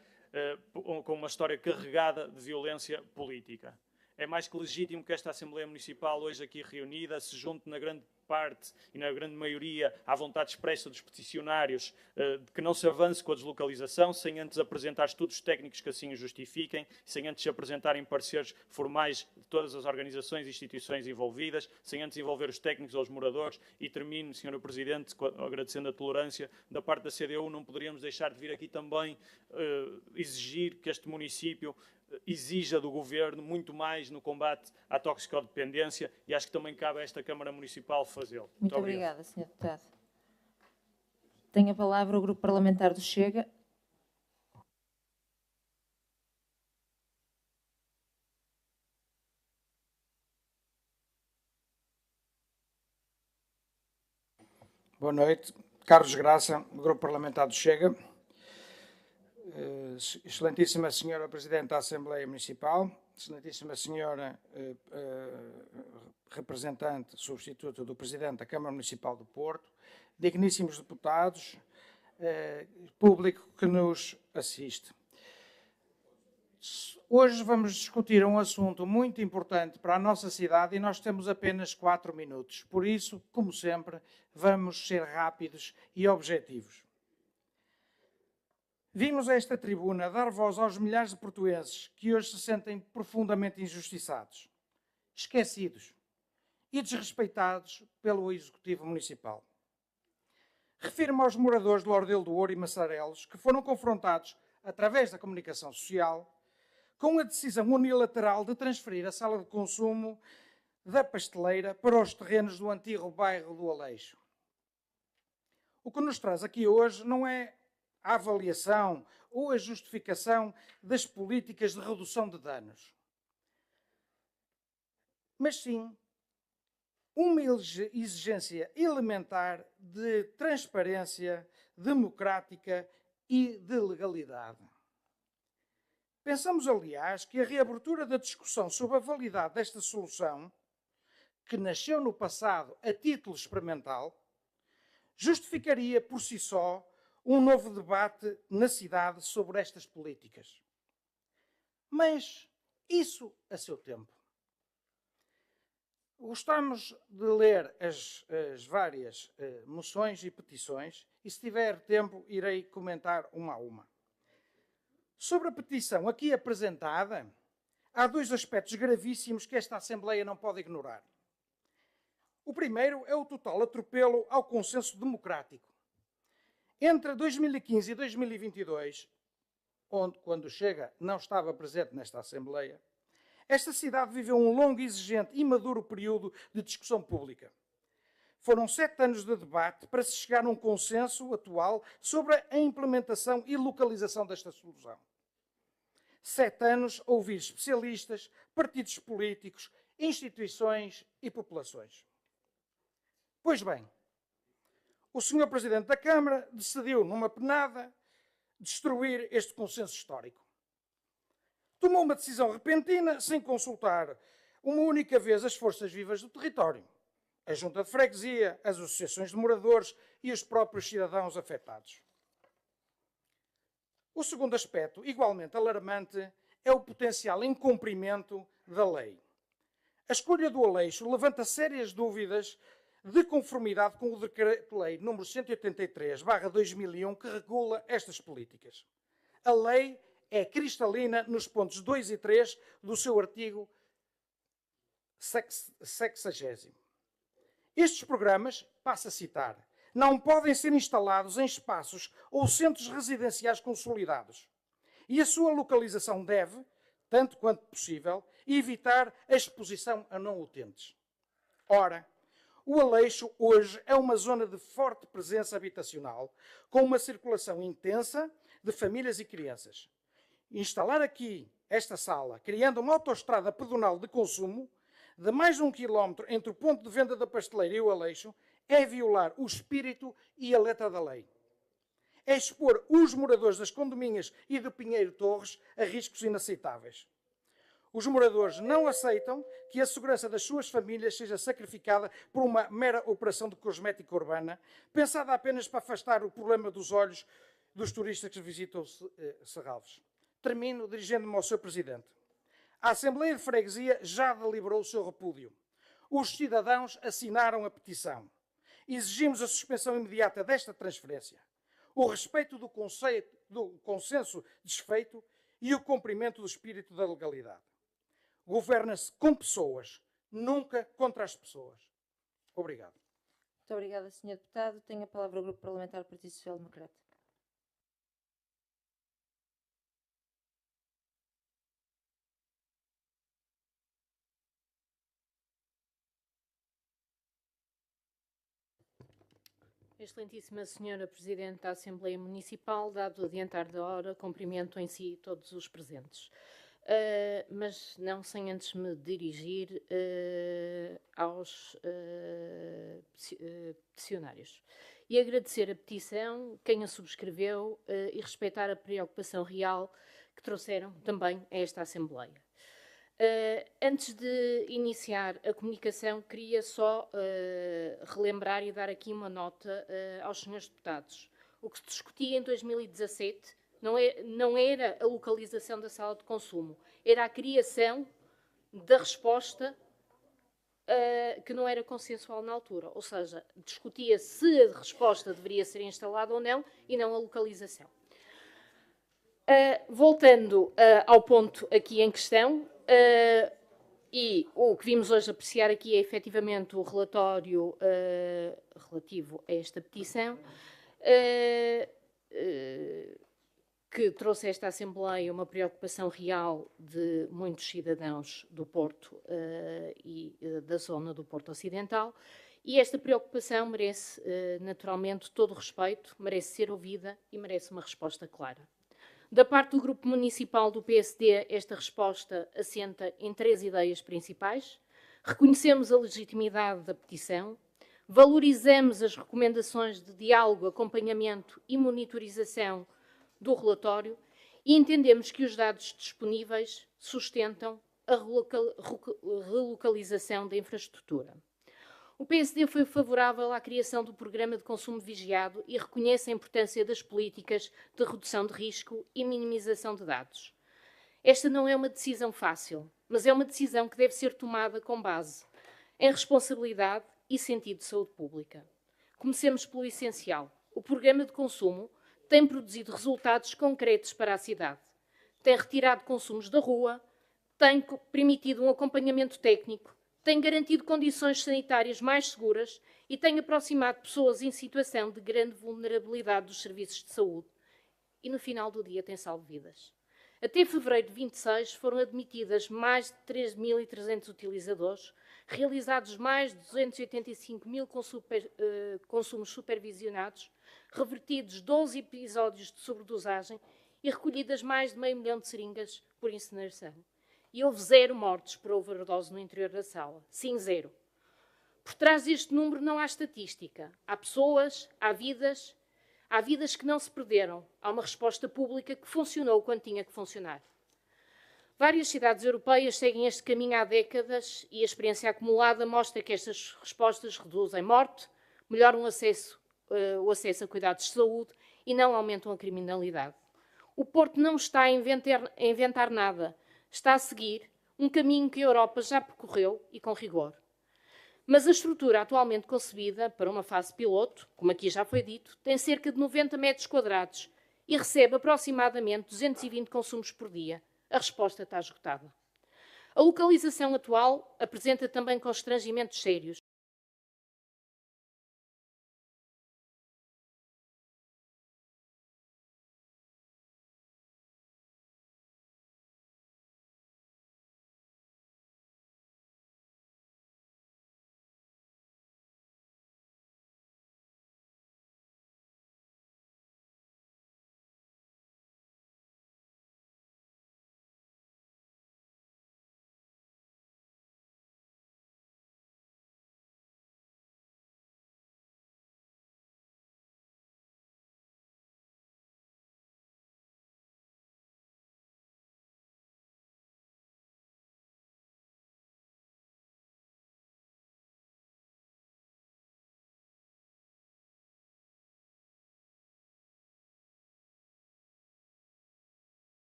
com uma história carregada de violência política. É mais que legítimo que esta Assembleia Municipal, hoje aqui reunida, se junte na grande parte e na grande maioria à vontade expressa dos peticionários de que não se avance com a deslocalização sem antes apresentar estudos técnicos que assim o justifiquem, sem antes apresentarem pareceres formais de todas as organizações e instituições envolvidas, sem antes envolver os técnicos ou os moradores. E termino, Sr. Presidente, agradecendo a tolerância da parte da CDU. Não poderíamos deixar de vir aqui também exigir que este município exija do Governo muito mais no combate à toxicodependência, e acho que também cabe a esta Câmara Municipal fazê-lo. Muito obrigada, Sr. Deputado. Tem a palavra o Grupo Parlamentar do Chega. Boa noite. Carlos Graça, Grupo Parlamentar do Chega. Excelentíssima Senhora Presidente da Assembleia Municipal, Excelentíssima Senhora Representante Substituta do Presidente da Câmara Municipal do Porto, digníssimos deputados, público que nos assiste. Hoje vamos discutir um assunto muito importante para a nossa cidade e nós temos apenas 4 minutos. Por isso, como sempre, vamos ser rápidos e objetivos. Vimos a esta tribuna dar voz aos milhares de portugueses que hoje se sentem profundamente injustiçados, esquecidos e desrespeitados pelo Executivo Municipal. Refiro-me aos moradores de Lordelo do Ouro e Massarelos que foram confrontados, através da comunicação social, com a decisão unilateral de transferir a sala de consumo da pasteleira para os terrenos do antigo bairro do Aleixo. O que nos traz aqui hoje não é a avaliação ou a justificação das políticas de redução de danos, mas sim uma exigência elementar de transparência democrática e de legalidade. Pensamos, aliás, que a reabertura da discussão sobre a validade desta solução, que nasceu no passado a título experimental, justificaria por si só um novo debate na cidade sobre estas políticas. Mas isso a seu tempo. Gostamos de ler as várias moções e petições e, se tiver tempo, irei comentar uma a uma. Sobre a petição aqui apresentada, há dois aspectos gravíssimos que esta Assembleia não pode ignorar. O primeiro é o total atropelo ao consenso democrático. Entre 2015 e 2022, onde, quando Chega não estava presente nesta Assembleia, esta cidade viveu um longo, exigente e maduro período de discussão pública. Foram 7 anos de debate para se chegar a um consenso atual sobre a implementação e localização desta solução. 7 anos a ouvir especialistas, partidos políticos, instituições e populações. Pois bem, o Sr. Presidente da Câmara decidiu, numa penada, destruir este consenso histórico. Tomou uma decisão repentina, sem consultar uma única vez as forças vivas do território, a Junta de Freguesia, as associações de moradores e os próprios cidadãos afetados. O segundo aspecto, igualmente alarmante, é o potencial incumprimento da lei. A escolha do Aleixo levanta sérias dúvidas de conformidade com o Decreto-Lei nº 183/2001, que regula estas políticas. A lei é cristalina nos pontos 2 e 3 do seu artigo 60º. Estes programas, passo a citar, não podem ser instalados em espaços ou centros residenciais consolidados e a sua localização deve, tanto quanto possível, evitar a exposição a não utentes. Ora, o Aleixo hoje é uma zona de forte presença habitacional, com uma circulação intensa de famílias e crianças. Instalar aqui esta sala, criando uma autoestrada pedonal de consumo de mais de 1 quilómetro entre o ponto de venda da pasteleira e o Aleixo, é violar o espírito e a letra da lei. É expor os moradores das Condominhas e do Pinheiro Torres a riscos inaceitáveis. Os moradores não aceitam que a segurança das suas famílias seja sacrificada por uma mera operação de cosmética urbana, pensada apenas para afastar o problema dos olhos dos turistas que visitam Serralves. Termino dirigindo-me ao Sr. Presidente. A Assembleia de Freguesia já deliberou o seu repúdio. Os cidadãos assinaram a petição. Exigimos a suspensão imediata desta transferência, o respeito do consenso desfeito e o cumprimento do espírito da legalidade. Governa-se com pessoas, nunca contra as pessoas. Obrigado. Muito obrigada, Sr. Deputado. Tenho a palavra o Grupo Parlamentar do Partido Social Democrata. Excelentíssima Senhora Presidente da Assembleia Municipal, dado o adiantar da hora, cumprimento em si todos os presentes. Mas não sem antes me dirigir aos peticionários. E agradecer a petição, quem a subscreveu, e respeitar a preocupação real que trouxeram também a esta Assembleia. Antes de iniciar a comunicação, queria só relembrar e dar aqui uma nota aos senhores deputados. O que se discutia em 2017 não era a localização da sala de consumo, era a criação da resposta que não era consensual na altura. Ou seja, discutia se a resposta deveria ser instalada ou não e não a localização. Voltando ao ponto aqui em questão, e o que vimos hoje apreciar aqui é efetivamente o relatório relativo a esta petição, que trouxe a esta Assembleia uma preocupação real de muitos cidadãos do Porto e da zona do Porto Ocidental, e esta preocupação merece naturalmente todo o respeito, merece ser ouvida e merece uma resposta clara. Da parte do Grupo Municipal do PSD, esta resposta assenta em 3 ideias principais. Reconhecemos a legitimidade da petição, valorizamos as recomendações de diálogo, acompanhamento e monitorização do relatório e entendemos que os dados disponíveis sustentam a relocalização da infraestrutura. O PSD foi favorável à criação do Programa de Consumo Vigiado e reconhece a importância das políticas de redução de risco e minimização de dados. Esta não é uma decisão fácil, mas é uma decisão que deve ser tomada com base em responsabilidade e sentido de saúde pública. Comecemos pelo essencial. O Programa de Consumo tem produzido resultados concretos para a cidade. Tem retirado consumos da rua, tem permitido um acompanhamento técnico, tem garantido condições sanitárias mais seguras e tem aproximado pessoas em situação de grande vulnerabilidade dos serviços de saúde. E no final do dia tem salvo vidas. Até fevereiro de 26 foram admitidas mais de 3.300 utilizadores, realizados mais de 285.000 consumos supervisionados, revertidos 12 episódios de sobredosagem e recolhidas mais de 500 mil de seringas por incineração. E houve 0 mortes por overdose no interior da sala. Sim, 0. Por trás deste número não há estatística. Há pessoas, há vidas que não se perderam. Há uma resposta pública que funcionou quando tinha que funcionar. Várias cidades europeias seguem este caminho há décadas e a experiência acumulada mostra que estas respostas reduzem morte, melhoram o acesso a cuidados de saúde e não aumentam a criminalidade. O Porto não está a inventar nada. Está a seguir um caminho que a Europa já percorreu e com rigor. Mas a estrutura atualmente concebida para uma fase piloto, como aqui já foi dito, tem cerca de 90 metros quadrados e recebe aproximadamente 220 consumos por dia. A resposta está esgotada. A localização atual apresenta também constrangimentos sérios.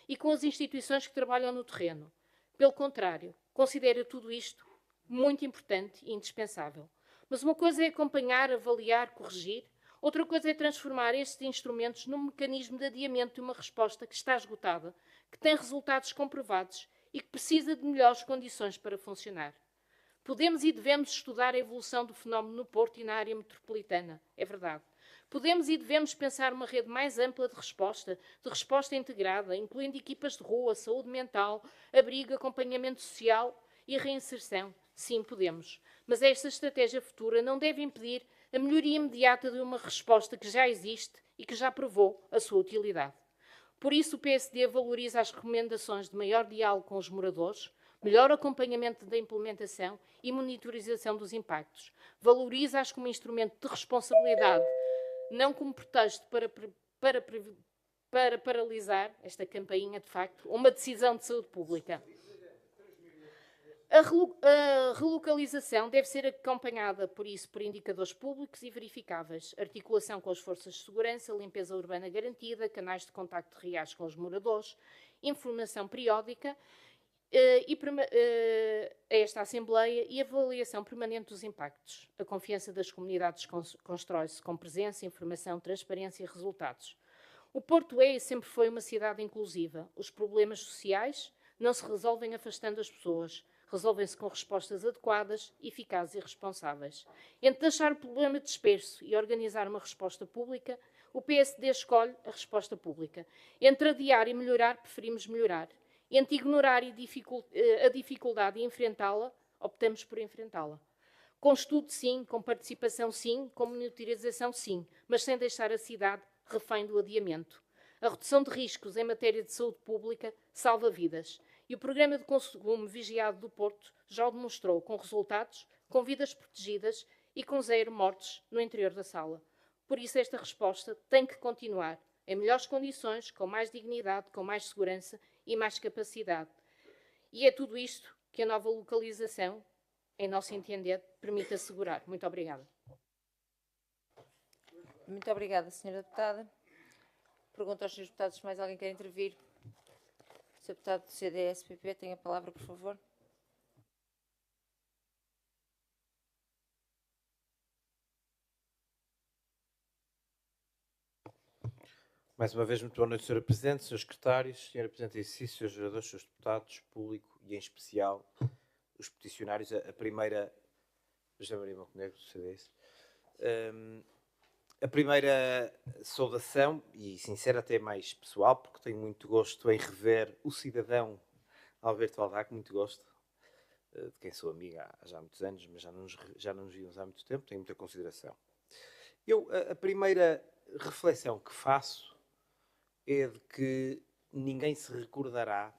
E com as instituições que trabalham no terreno. Pelo contrário, considero tudo isto muito importante e indispensável. Mas uma coisa é acompanhar, avaliar, corrigir. Outra coisa é transformar estes instrumentos num mecanismo de adiamento de uma resposta que está esgotada, que tem resultados comprovados e que precisa de melhores condições para funcionar. Podemos e devemos estudar a evolução do fenómeno no Porto e na área metropolitana, é verdade. Podemos e devemos pensar uma rede mais ampla de resposta integrada, incluindo equipas de rua, saúde mental, abrigo, acompanhamento social e reinserção, sim, podemos. Mas esta estratégia futura não deve impedir a melhoria imediata de uma resposta que já existe e que já provou a sua utilidade. Por isso, o PSD valoriza as recomendações de maior diálogo com os moradores, melhor acompanhamento da implementação e monitorização dos impactos. Valoriza-as como instrumento de responsabilidade, não como pretexto para paralisar, esta campainha de facto, uma decisão de saúde pública. A relocalização deve ser acompanhada, por isso, por indicadores públicos e verificáveis, articulação com as forças de segurança, limpeza urbana garantida, canais de contacto reais com os moradores, informação periódica a esta Assembleia e avaliação permanente dos impactos. A confiança das comunidades constrói-se com presença, informação, transparência e resultados. O Porto é e sempre foi uma cidade inclusiva. Os problemas sociais não se resolvem afastando as pessoas, resolvem-se com respostas adequadas, eficazes e responsáveis. Entre deixar o problema disperso e organizar uma resposta pública, o PSD escolhe a resposta pública. Entre adiar e melhorar, preferimos melhorar. Entre ignorar a dificuldade e enfrentá-la, optamos por enfrentá-la. Com estudo, sim, com participação, sim, com monitorização, sim, mas sem deixar a cidade refém do adiamento. A redução de riscos em matéria de saúde pública salva vidas. E o programa de consumo vigiado do Porto já o demonstrou, com resultados, com vidas protegidas e com 0 mortes no interior da sala. Por isso, esta resposta tem que continuar em melhores condições, com mais dignidade, com mais segurança e mais capacidade. E é tudo isto que a nova localização, em nosso entender, permite assegurar. Muito obrigada. Muito obrigada, Sra. Deputada. Pergunto aos Srs. Deputados se mais alguém quer intervir. O Sr. Deputado do CDS-PP tem a palavra, por favor. Mais uma vez, muito boa noite, Sra. Presidente, Srs. Secretários, Sra. Presidente em exercício, Srs. Vereadores, Srs. Deputados, público e, em especial, os peticionários. A primeira... José Maria Montenegro, do CDS. A primeira saudação, e sincera até mais pessoal, porque tenho muito gosto em rever o cidadão Alberto Aldac, muito gosto, de quem sou amiga há já muitos anos, mas já não nos vimos há muito tempo, tenho muita consideração. A primeira reflexão que faço é de que ninguém se recordará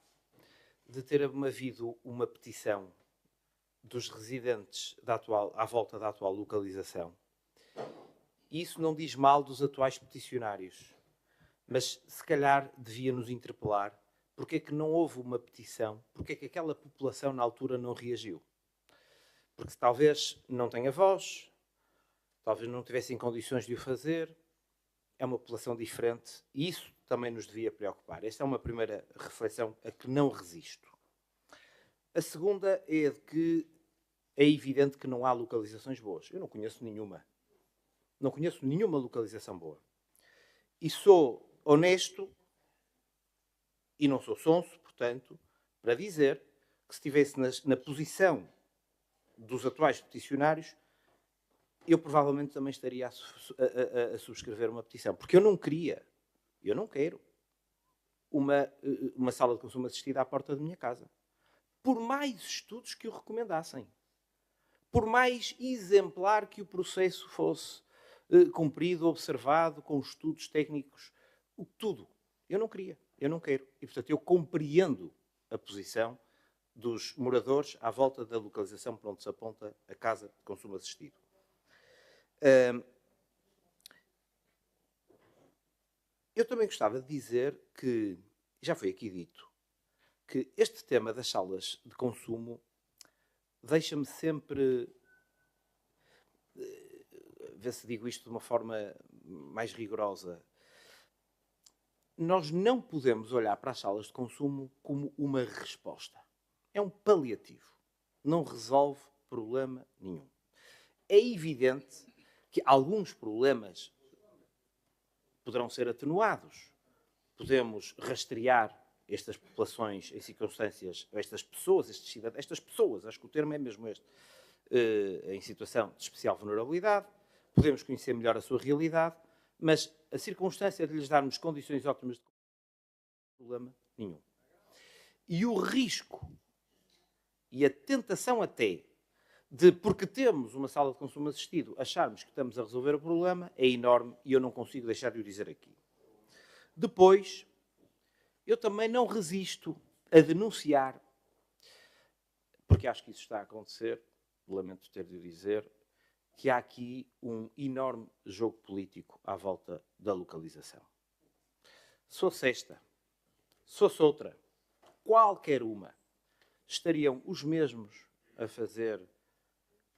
de ter havido uma petição dos residentes à volta da atual localização. Isso não diz mal dos atuais peticionários, mas se calhar devia nos interpelar porque é que não houve uma petição, porque é que aquela população na altura não reagiu. Porque talvez não tenha voz, talvez não tivessem condições de o fazer, é uma população diferente e isso também nos devia preocupar. Esta é uma primeira reflexão a que não resisto. A segunda é de que é evidente que não há localizações boas. Eu não conheço nenhuma. Não conheço nenhuma localização boa. E sou honesto e não sou sonso, portanto, para dizer que se estivesse na posição dos atuais peticionários, eu provavelmente também estaria a subscrever uma petição. Porque eu não queria, eu não quero, uma sala de consumo assistida à porta da minha casa. Por mais estudos que o recomendassem. Por mais exemplar que o processo fosse cumprido, observado, com estudos técnicos, tudo. Eu não queria, eu não quero. E, portanto, eu compreendo a posição dos moradores à volta da localização por onde se aponta a casa de consumo assistido. Eu também gostava de dizer que, já foi aqui dito, que este tema das salas de consumo deixa-me sempre... ver se digo isto de uma forma mais rigorosa. Nós não podemos olhar para as salas de consumo como uma resposta. É um paliativo. Não resolve problema nenhum. É evidente que alguns problemas poderão ser atenuados. Podemos rastrear estas populações em circunstâncias, estas pessoas, acho que o termo é mesmo este, em situação de especial vulnerabilidade. Podemos conhecer melhor a sua realidade, mas a circunstância de lhes darmos condições ótimas de problema nenhum. E o risco e a tentação até de, porque temos uma sala de consumo assistido, acharmos que estamos a resolver o problema é enorme e eu não consigo deixar de o dizer aqui. Depois, eu também não resisto a denunciar, porque acho que isso está a acontecer, lamento ter de o dizer, que há aqui um enorme jogo político à volta da localização. Se fosse esta, se fosse outra, qualquer uma, estariam os mesmos a fazer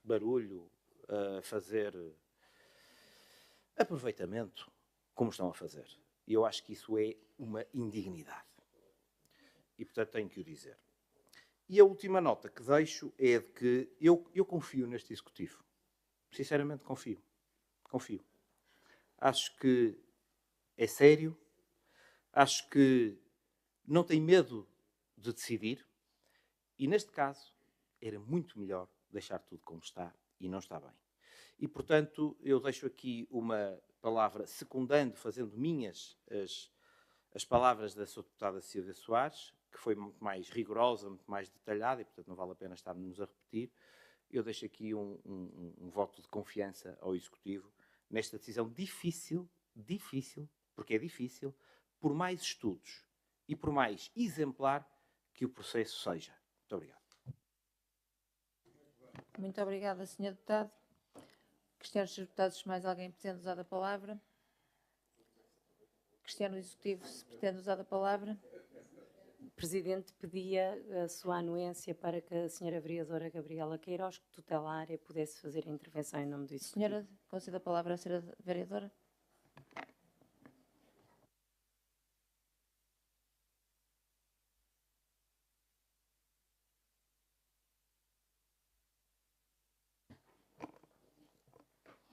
barulho, a fazer aproveitamento, como estão a fazer. E eu acho que isso é uma indignidade. E, portanto, tenho que o dizer. E a última nota que deixo é de que eu confio neste Executivo. Sinceramente, confio. Confio. Acho que é sério. Acho que não tem medo de decidir. E, neste caso, era muito melhor deixar tudo como está e não está bem. E, portanto, eu deixo aqui uma palavra secundando, fazendo minhas as palavras da sua deputada Silvia Soares, que foi muito mais rigorosa, muito mais detalhada e, portanto, não vale a pena estarmos a repetir. Eu deixo aqui um voto de confiança ao Executivo nesta decisão difícil, porque é difícil, por mais estudos e por mais exemplar que o processo seja. Muito obrigado. Muito obrigada, Sr. Deputado. Questiono os deputados se mais alguém pretende usar a palavra. Questiono o Executivo se pretende usar a palavra. O Presidente pedia a sua anuência para que a Sra. Vereadora Gabriela Queiroz, que tutela a área, pudesse fazer a intervenção em nome do Executivo. Senhora, conceda a palavra à Sra. Vereadora.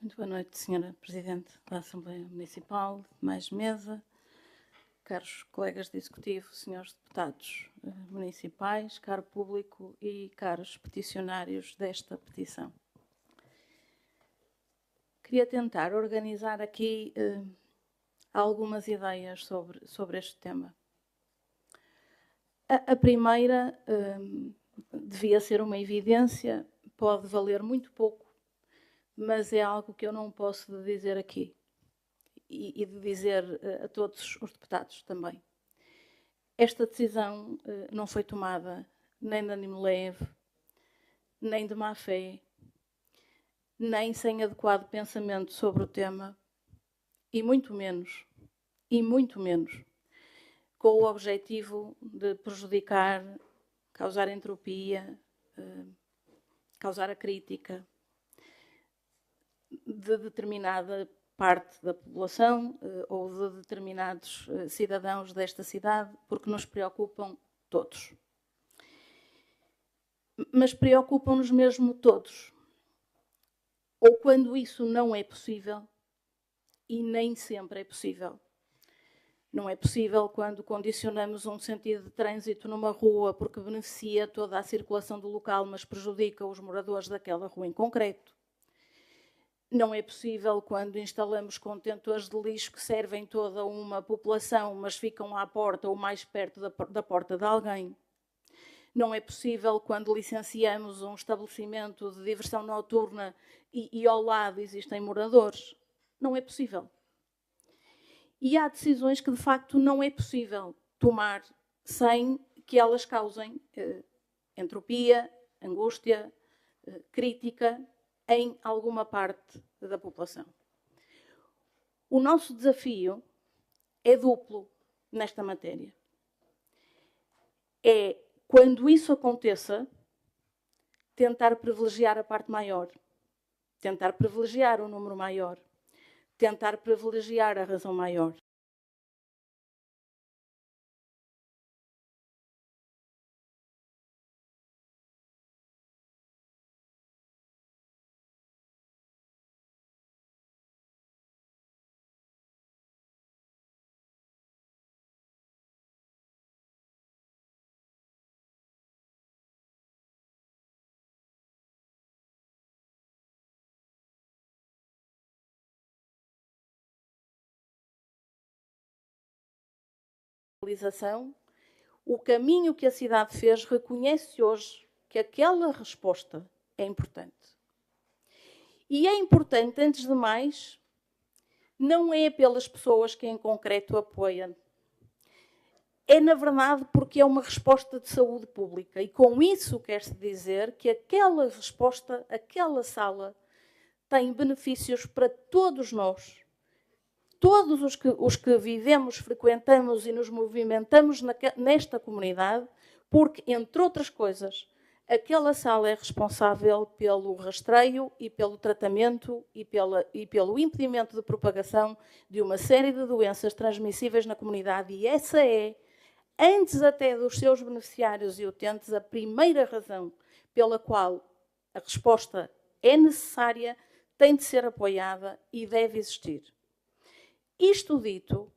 Muito boa noite, Sra. Presidente da Assembleia Municipal, mais mesa, caros colegas de Executivo, senhores deputados municipais, caro público e caros peticionários desta petição. Queria tentar organizar aqui algumas ideias sobre este tema. A primeira devia ser uma evidência, pode valer muito pouco, mas é algo que eu não posso dizer aqui e de dizer a todos os deputados também. Esta decisão não foi tomada nem de ânimo leve, nem de má fé, nem sem adequado pensamento sobre o tema, e muito menos, com o objetivo de prejudicar, causar entropia, causar a crítica de determinada parte da população ou de determinados cidadãos desta cidade, porque nos preocupam todos. Mas preocupam-nos mesmo todos. Ou quando isso não é possível, e nem sempre é possível. Não é possível quando condicionamos um sentido de trânsito numa rua porque beneficia toda a circulação do local, mas prejudica os moradores daquela rua em concreto. Não é possível quando instalamos contentores de lixo que servem toda uma população, mas ficam à porta ou mais perto da porta de alguém. Não é possível quando licenciamos um estabelecimento de diversão noturna e ao lado existem moradores. Não é possível. E há decisões que, de facto, não é possível tomar sem que elas causem entropia, angústia, crítica em alguma parte da população. O nosso desafio é duplo nesta matéria. É, quando isso aconteça, tentar privilegiar a parte maior, tentar privilegiar o número maior, tentar privilegiar a razão maior. O caminho que a cidade fez reconhece hoje que aquela resposta é importante. E é importante, antes de mais, não é pelas pessoas que em concreto apoiam. É, na verdade, porque é uma resposta de saúde pública. E com isso quer-se dizer que aquela resposta, aquela sala, tem benefícios para todos nós. Todos os que vivemos, frequentamos e nos movimentamos nesta comunidade, porque, entre outras coisas, aquela sala é responsável pelo rastreio e pelo tratamento e pelo impedimento de propagação de uma série de doenças transmissíveis na comunidade. E essa é, antes até dos seus beneficiários e utentes, a primeira razão pela qual a resposta é necessária, tem de ser apoiada e deve existir. Isto dito,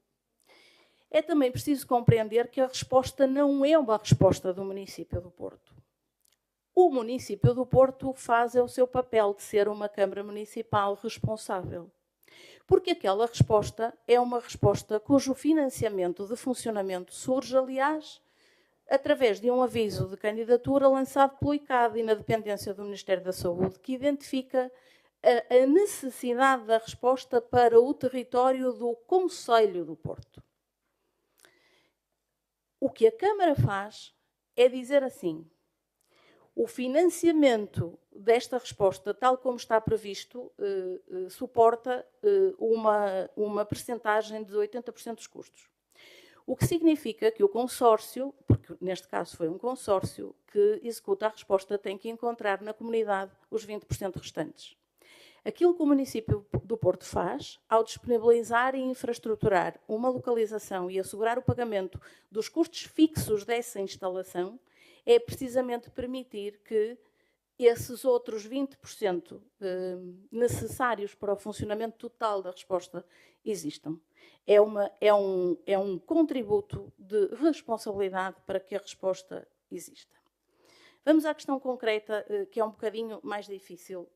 é também preciso compreender que a resposta não é uma resposta do município do Porto. O município do Porto faz o seu papel de ser uma Câmara Municipal responsável. Porque aquela resposta é uma resposta cujo financiamento de funcionamento surge, aliás, através de um aviso de candidatura lançado pelo ICAD e na dependência do Ministério da Saúde, que identifica a necessidade da resposta para o território do Concelho do Porto. O que a Câmara faz é dizer assim: o financiamento desta resposta, tal como está previsto, suporta uma percentagem de 80% dos custos. O que significa que o consórcio, porque neste caso foi um consórcio que executa a resposta, tem que encontrar na comunidade os 20% restantes. Aquilo que o município do Porto faz, ao disponibilizar e infraestruturar uma localização e assegurar o pagamento dos custos fixos dessa instalação, é precisamente permitir que esses outros 20% necessários para o funcionamento total da resposta existam. É um contributo de responsabilidade para que a resposta exista. Vamos à questão concreta, que é um bocadinho mais difícil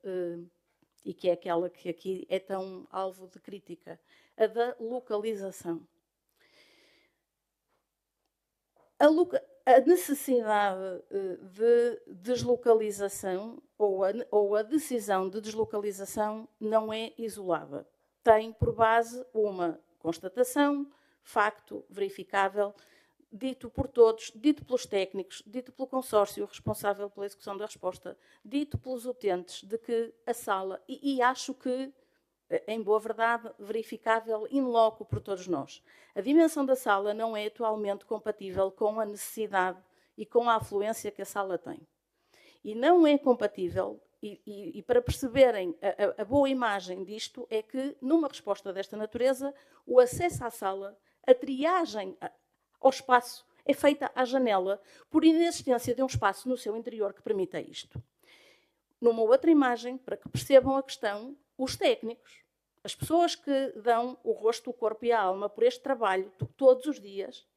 e que é aquela que aqui é tão alvo de crítica, a da localização. A necessidade de deslocalização ou a decisão de deslocalização não é isolada. Tem por base uma constatação, facto verificável, dito por todos, dito pelos técnicos, dito pelo consórcio responsável pela execução da resposta, dito pelos utentes, de que a sala, e acho que, em boa verdade, verificável in loco por todos nós. A dimensão da sala não é atualmente compatível com a necessidade e com a afluência que a sala tem. E não é compatível, e para perceberem a boa imagem disto, é que, numa resposta desta natureza, o acesso à sala, a triagem ao espaço, é feita à janela, por inexistência de um espaço no seu interior que permita isto. Numa outra imagem, para que percebam a questão, os técnicos, as pessoas que dão o rosto, o corpo e a alma por este trabalho todos os dias,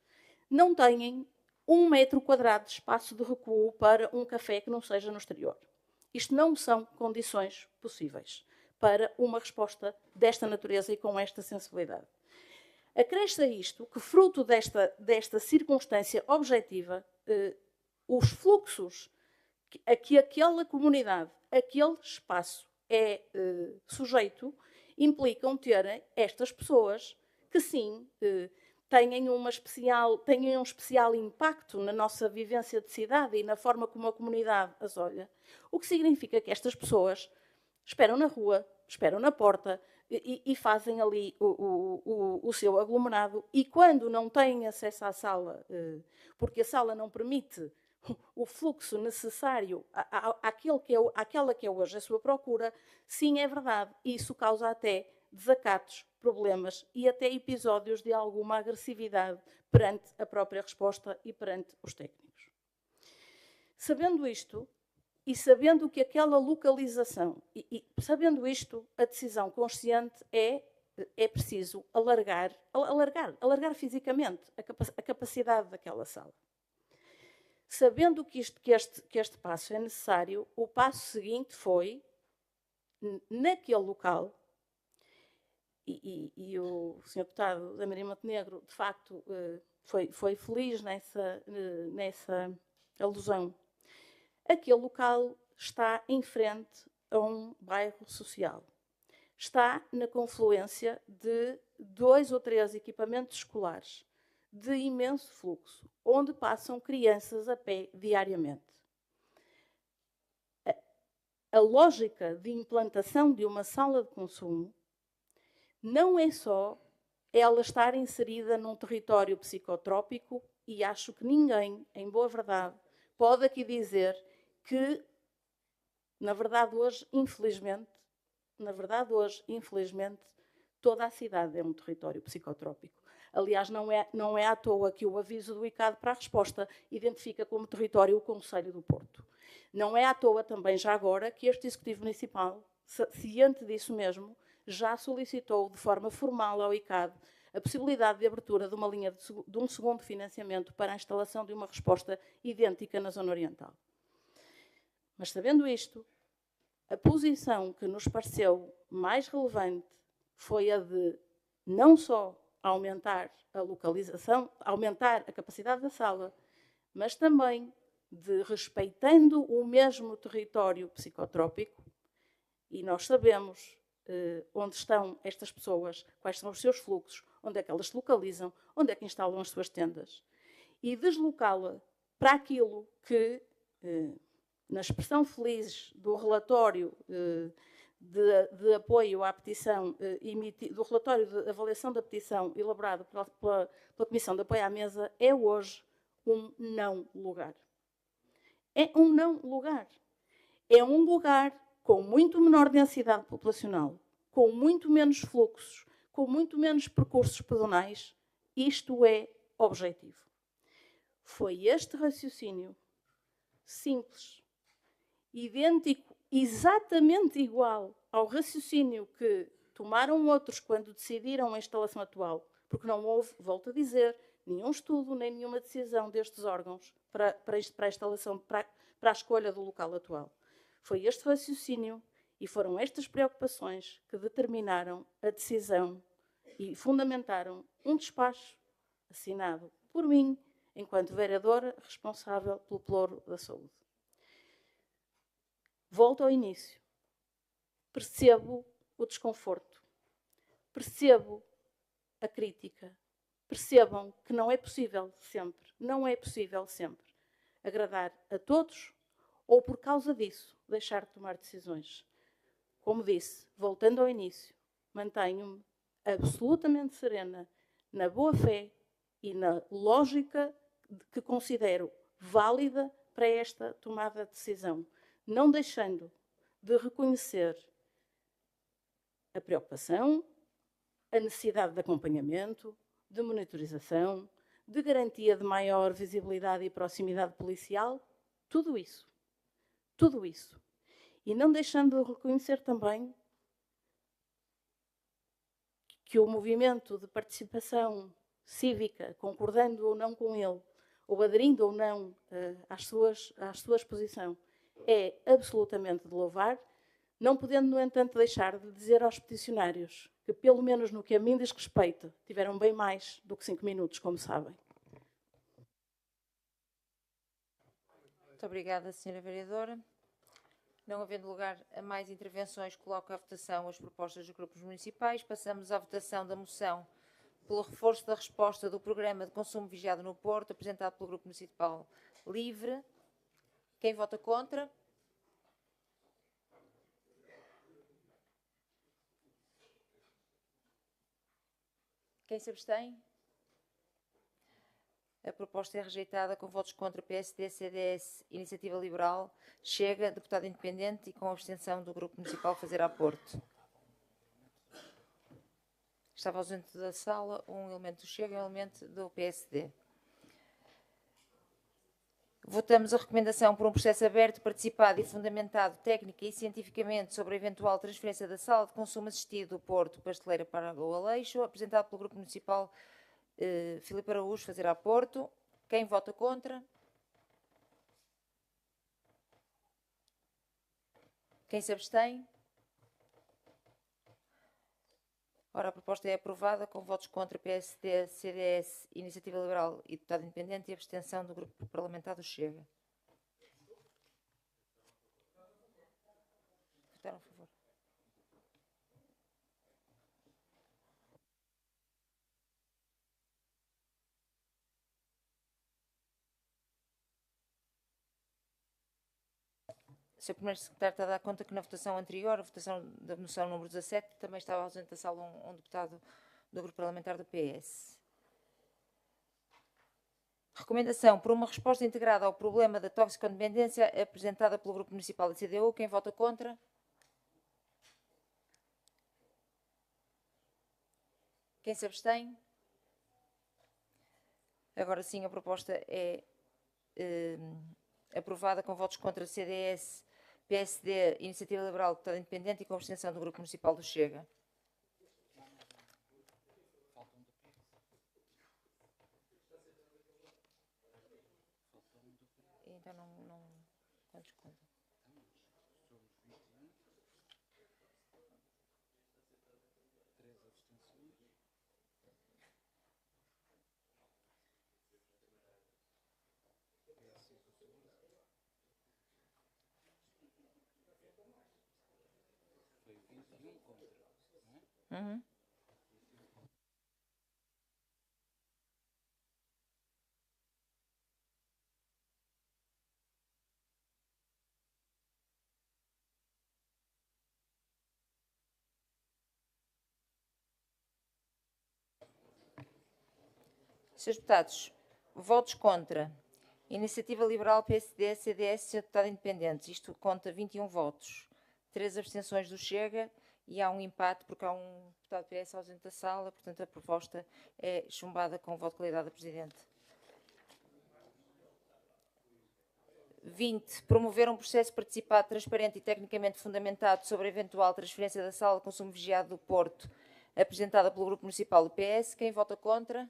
não têm 1 metro quadrado de espaço de recuo para um café que não seja no exterior. Isto não são condições possíveis para uma resposta desta natureza e com esta sensibilidade. Acresce a isto que, fruto desta circunstância objetiva, os fluxos a que aquela comunidade, aquele espaço é sujeito, implicam ter estas pessoas que, sim, têm um especial impacto na nossa vivência de cidade e na forma como a comunidade as olha. O que significa que estas pessoas esperam na rua, esperam na porta e fazem ali o seu aglomerado, e quando não têm acesso à sala, porque a sala não permite o fluxo necessário àquela que é hoje a sua procura, sim, é verdade, isso causa até desacatos, problemas e até episódios de alguma agressividade perante a própria resposta e perante os técnicos. Sabendo isto, e sabendo que aquela localização, e sabendo isto, a decisão consciente é preciso alargar fisicamente a capacidade daquela sala. Sabendo que este passo é necessário, o passo seguinte foi, naquele local, e o Sr. Deputado da Maria Montenegro, de facto, foi feliz nessa alusão, aquele local está em frente a um bairro social. Está na confluência de 2 ou 3 equipamentos escolares de imenso fluxo, onde passam crianças a pé diariamente. A lógica de implantação de uma sala de consumo não é só ela estar inserida num território psicotrópico, e acho que ninguém, em boa verdade, pode aqui dizer que, na verdade, hoje, infelizmente, toda a cidade é um território psicotrópico. Aliás, não é à toa que o aviso do ICAD para a resposta identifica como território o Concelho do Porto. Não é à toa também, já agora, que este Executivo Municipal, ciente disso mesmo, já solicitou de forma formal ao ICAD a possibilidade de abertura de uma linha de um segundo financiamento para a instalação de uma resposta idêntica na Zona Oriental. Mas, sabendo isto, a posição que nos pareceu mais relevante foi a de não só aumentar a localização, aumentar a capacidade da sala, mas também de, respeitando o mesmo território psicotrópico, e nós sabemos onde estão estas pessoas, quais são os seus fluxos, onde é que elas se localizam, onde é que instalam as suas tendas, e deslocá-la para aquilo que, na expressão feliz do relatório de apoio à petição, do relatório de avaliação da petição elaborado pela Comissão de Apoio à Mesa, é hoje um não lugar. É um não lugar. É um lugar com muito menor densidade populacional, com muito menos fluxos, com muito menos percursos pedonais. Isto é objetivo. Foi este raciocínio simples, idêntico, exatamente igual ao raciocínio que tomaram outros quando decidiram a instalação atual, porque não houve, volto a dizer, nenhum estudo nem nenhuma decisão destes órgãos para a instalação, para a escolha do local atual. Foi este raciocínio e foram estas preocupações que determinaram a decisão e fundamentaram um despacho assinado por mim, enquanto vereadora responsável pelo Pelouro da Saúde. Volto ao início. Percebo o desconforto. Percebo a crítica. Percebam que não é possível sempre agradar a todos ou, por causa disso, deixar de tomar decisões. Como disse, voltando ao início, mantenho-me absolutamente serena na boa-fé e na lógica que considero válida para esta tomada de decisão, não deixando de reconhecer a preocupação, a necessidade de acompanhamento, de monitorização, de garantia de maior visibilidade e proximidade policial, tudo isso. Tudo isso. E não deixando de reconhecer também que o movimento de participação cívica, concordando ou não com ele, ou aderindo ou não à sua exposição, é absolutamente de louvar, não podendo, no entanto, deixar de dizer aos peticionários que, pelo menos no que a mim diz respeito, tiveram bem mais do que 5 minutos, como sabem. Muito obrigada, Sra. Vereadora. Não havendo lugar a mais intervenções, coloco à votação as propostas dos grupos municipais. Passamos à votação da moção pelo reforço da resposta do Programa de Consumo Vigiado no Porto, apresentado pelo Grupo Municipal Livre. Quem vota contra? Quem se abstém? A proposta é rejeitada com votos contra PSD, CDS, Iniciativa Liberal, Chega, Deputado Independente e com a abstenção do Grupo Municipal Fazer a Porto. Estava ausente da sala um elemento do Chega e um elemento do PSD. Votamos a recomendação por um processo aberto, participado e fundamentado técnica e cientificamente sobre a eventual transferência da sala de consumo assistido do Porto Pasteleira para o Aleixo, apresentado pelo Grupo Municipal Filipe Araújo, Fazer a Porto. Quem vota contra? Quem se abstém? Ora, a proposta é aprovada com votos contra PSD, CDS, Iniciativa Liberal e Deputado Independente e abstenção do Grupo Parlamentar do Chega. Votaram a favor. O Sr. Primeiro Secretário está a dar conta que na votação anterior, a votação da moção número 17, também estava ausente da sala um deputado do Grupo Parlamentar do PS. Recomendação por uma resposta integrada ao problema da toxicodependência apresentada pelo Grupo Municipal da CDU. Quem vota contra? Quem se abstém? Agora sim, a proposta é aprovada com votos contra CDS, PSD, Iniciativa Liberal, Deputado Independente e com abstenção do Grupo Municipal do Chega. Então não quantos contam? Uhum. Senhores deputados, votos contra. Iniciativa Liberal, PSD, CDS, Sr. Deputado Independente. Isto conta 21 votos. 3 abstenções do Chega e há um empate porque há um deputado PS ausente da sala. Portanto, a proposta é chumbada com voto de qualidade da Presidente. 20. Promover um processo participado, transparente e tecnicamente fundamentado sobre a eventual transferência da sala de consumo vigiado do Porto, apresentada pelo Grupo Municipal do PS. Quem vota contra?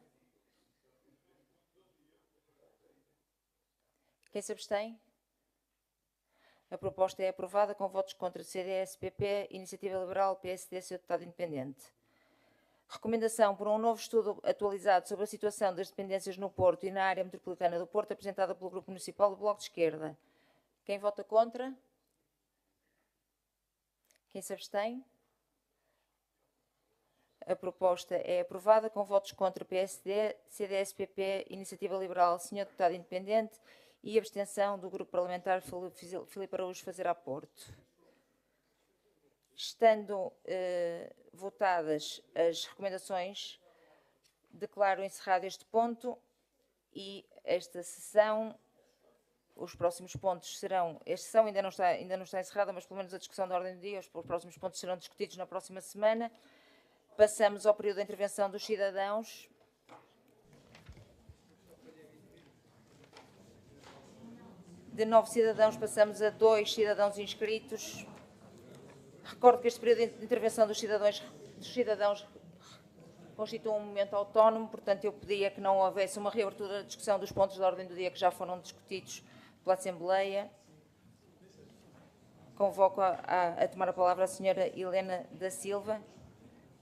Quem se abstém? A proposta é aprovada com votos contra CDS, PP, Iniciativa Liberal, PSD, Sr. Deputado Independente. Recomendação por um novo estudo atualizado sobre a situação das dependências no Porto e na área metropolitana do Porto, apresentada pelo Grupo Municipal do Bloco de Esquerda. Quem vota contra? Quem se abstém? A proposta é aprovada com votos contra PSD, CDS, PP, Iniciativa Liberal, Sr. Deputado Independente e abstenção do Grupo Parlamentar Filipe Araújo Fazer a Porto. Estando votadas as recomendações, declaro encerrado este ponto e esta sessão. Os próximos pontos serão. Esta sessão ainda não está encerrada, mas pelo menos a discussão da ordem do dia, os próximos pontos serão discutidos na próxima semana. Passamos ao período de intervenção dos cidadãos. De 9 cidadãos, passamos a 2 cidadãos inscritos. Recordo que este período de intervenção dos cidadãos constitui um momento autónomo, portanto, eu pedia que não houvesse uma reabertura da discussão dos pontos de ordem do dia que já foram discutidos pela Assembleia. Convoco a tomar a palavra a senhora Helena da Silva,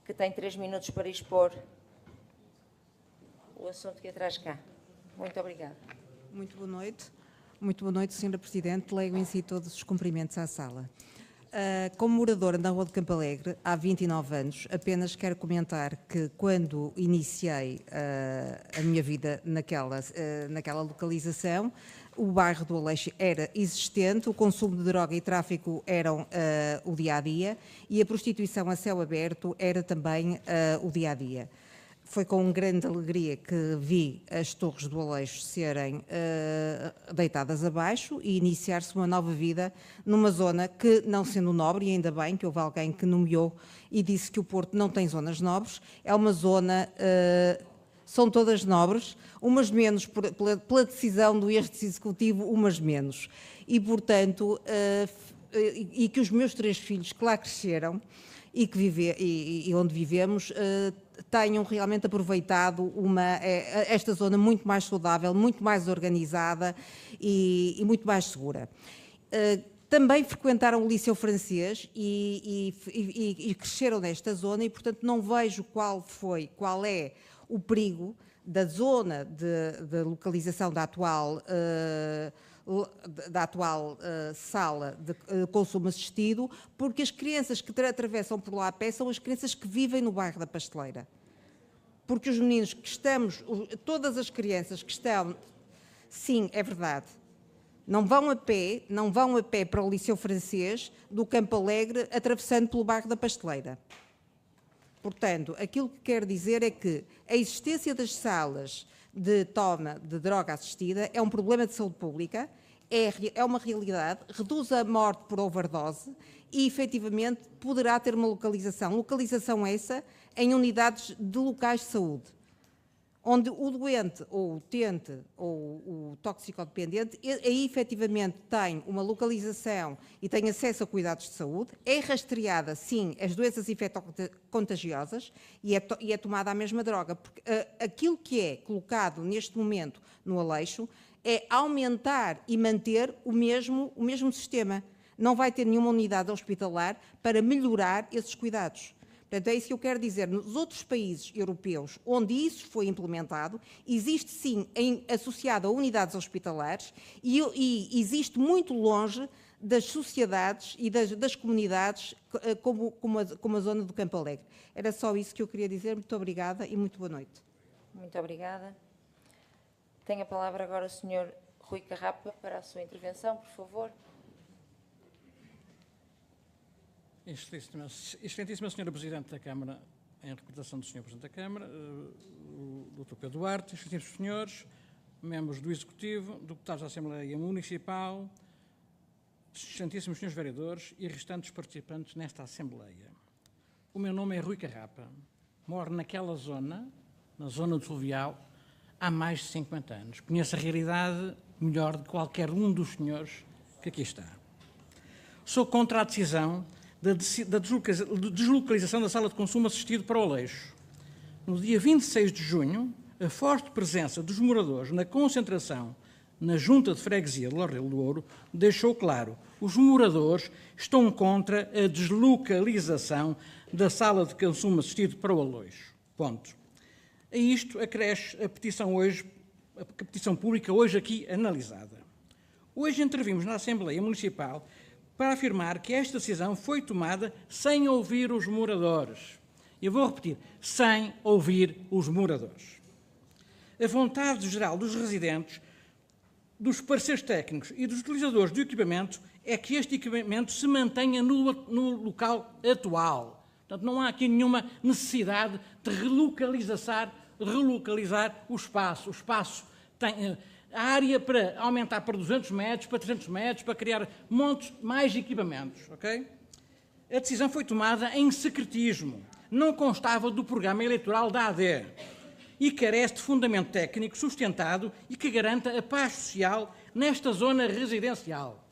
que tem 3 minutos para expor o assunto que traz cá. Muito obrigada. Muito boa noite. Muito boa noite, Sra. Presidente. Lego em si todos os cumprimentos à sala. Como moradora da Rua de Campo Alegre, há 29 anos, apenas quero comentar que quando iniciei a minha vida naquela localização, o bairro do Aleixo era existente, o consumo de droga e tráfico eram o dia-a-dia e a prostituição a céu aberto era também o dia-a-dia. Foi com grande alegria que vi as torres do Aleixo serem deitadas abaixo e iniciar-se uma nova vida numa zona que, não sendo nobre, e ainda bem que houve alguém que nomeou e disse que o Porto não tem zonas nobres, é uma zona, são todas nobres, umas menos pela decisão do Executivo, umas menos. E, portanto, e que os meus 3 filhos que lá cresceram e onde vivemos tenham realmente aproveitado esta zona muito mais saudável, muito mais organizada e muito mais segura. Também frequentaram o Liceu Francês e cresceram nesta zona e, portanto, não vejo qual é o perigo da zona de localização da atual sala de consumo assistido, porque as crianças que atravessam por lá a pé são as crianças que vivem no bairro da Pasteleira. Porque os meninos que estamos, todas as crianças que estão, sim, é verdade, não vão a pé para o Liceu Francês do Campo Alegre, atravessando pelo bairro da Pasteleira. Portanto, aquilo que quero dizer é que a existência das salas de toma de droga assistida é um problema de saúde pública, é uma realidade, reduz a morte por overdose e, efetivamente, poderá ter uma localização. Localização essa em unidades de locais de saúde, onde o doente, ou o utente, ou o toxicodependente, aí, efetivamente, tem uma localização e tem acesso a cuidados de saúde, é rastreada, sim, as doenças infectocontagiosas e é tomada a mesma droga, porque aquilo que é colocado neste momento no Aleixo é aumentar e manter o mesmo sistema. Não vai ter nenhuma unidade hospitalar para melhorar esses cuidados. Portanto, é isso que eu quero dizer. Nos outros países europeus onde isso foi implementado, existe sim associado a unidades hospitalares e existe muito longe das sociedades e das comunidades como a zona do Campo Alegre. Era só isso que eu queria dizer. Muito obrigada e muito boa noite. Muito obrigada. Tem a palavra agora o Sr. Rui Carrapa para a sua intervenção, por favor. Excelentíssima Senhora Presidente da Câmara, em representação do Sr. Presidente da Câmara, o Dr. Pedro Duarte, excelentíssimos senhores, membros do Executivo, deputados da Assembleia Municipal, excelentíssimos senhores vereadores e restantes participantes nesta Assembleia. O meu nome é Rui Carrapa, moro naquela zona, na zona do Fluvial, há mais de 50 anos. Conheço a realidade melhor de qualquer um dos senhores que aqui está. Sou contra a decisão da deslocalização da sala de consumo assistido para o Aleixo. No dia 26 de junho, a forte presença dos moradores na concentração na Junta de Freguesia de Lorrelo do Ouro deixou claro: os moradores estão contra a deslocalização da sala de consumo assistido para o Aleixo. Ponto. A isto acresce a petição pública hoje aqui analisada. Hoje intervimos na Assembleia Municipal para afirmar que esta decisão foi tomada sem ouvir os moradores. Eu vou repetir, sem ouvir os moradores. A vontade geral dos residentes, dos parceiros técnicos e dos utilizadores do equipamento é que este equipamento se mantenha no local atual. Portanto, não há aqui nenhuma necessidade de relocalizar o espaço. O espaço tem a área para aumentar para 200 metros, para 300 metros, para criar montes mais equipamentos, ok? A decisão foi tomada em secretismo, não constava do programa eleitoral da AD e carece de fundamento técnico sustentado e que garanta a paz social nesta zona residencial.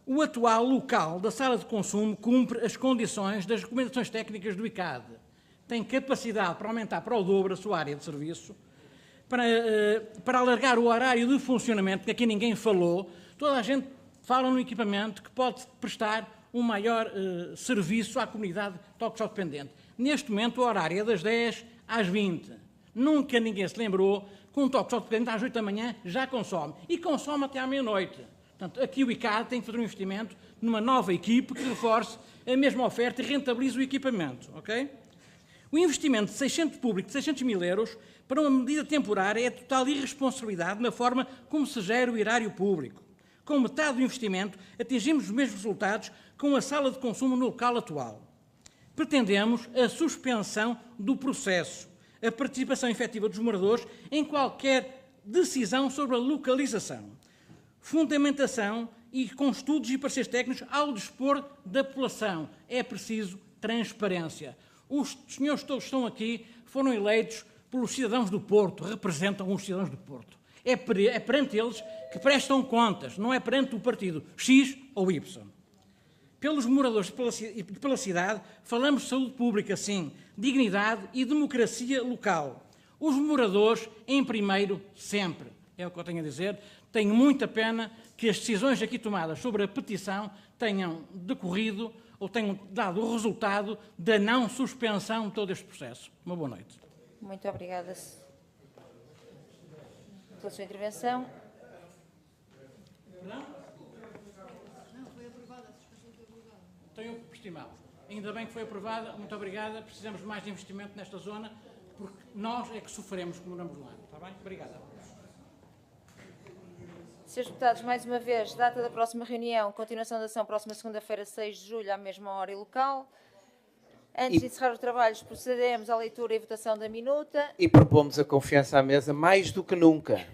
O atual local da sala de consumo cumpre as condições das recomendações técnicas do ICAD. Tem capacidade para aumentar para o dobro a sua área de serviço, para alargar o horário de funcionamento, que aqui ninguém falou. Toda a gente fala no equipamento que pode prestar um maior serviço à comunidade toxicodependente. Neste momento, o horário é das 10 às 20. Nunca ninguém se lembrou que um toxicodependente às 8 da manhã já consome. E consome até à meia-noite. Portanto, aqui o ICAD tem que fazer um investimento numa nova equipe que reforce a mesma oferta e rentabilize o equipamento. Okay? O investimento público de 600 mil euros para uma medida temporária é total irresponsabilidade na forma como se gera o erário público. Com metade do investimento, atingimos os mesmos resultados com a sala de consumo no local atual. Pretendemos a suspensão do processo, a participação efetiva dos moradores em qualquer decisão sobre a localização, fundamentação e com estudos e parceiros técnicos ao dispor da população. É preciso transparência. Os senhores todos que estão aqui foram eleitos pelos cidadãos do Porto, representam os cidadãos do Porto. É perante eles que prestam contas, não é perante o partido X ou Y. Pelos moradores e pela cidade, falamos de saúde pública, sim, dignidade e democracia local. Os moradores em primeiro sempre. É o que eu tenho a dizer. Tenho muita pena que as decisões aqui tomadas sobre a petição tenham decorrido ou tenham dado o resultado da não suspensão de todo este processo. Uma boa noite. Muito obrigada pela sua intervenção. Não? Não, foi aprovada, a suspensão foi aprovada. Tenho estimado. Ainda bem que foi aprovada, muito obrigada. Precisamos de mais investimento nesta zona, porque nós é que sofremos como moramos lá. Está bem? Obrigada. Senhores deputados, mais uma vez, data da próxima reunião, continuação da ação, próxima segunda-feira, 6 de julho, à mesma hora e local. Antes de encerrar os trabalhos, procederemos à leitura e votação da minuta. E propomos a confiança à mesa mais do que nunca.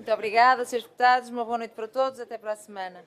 Muito obrigada, senhores deputados. Uma boa noite para todos. Até para a semana.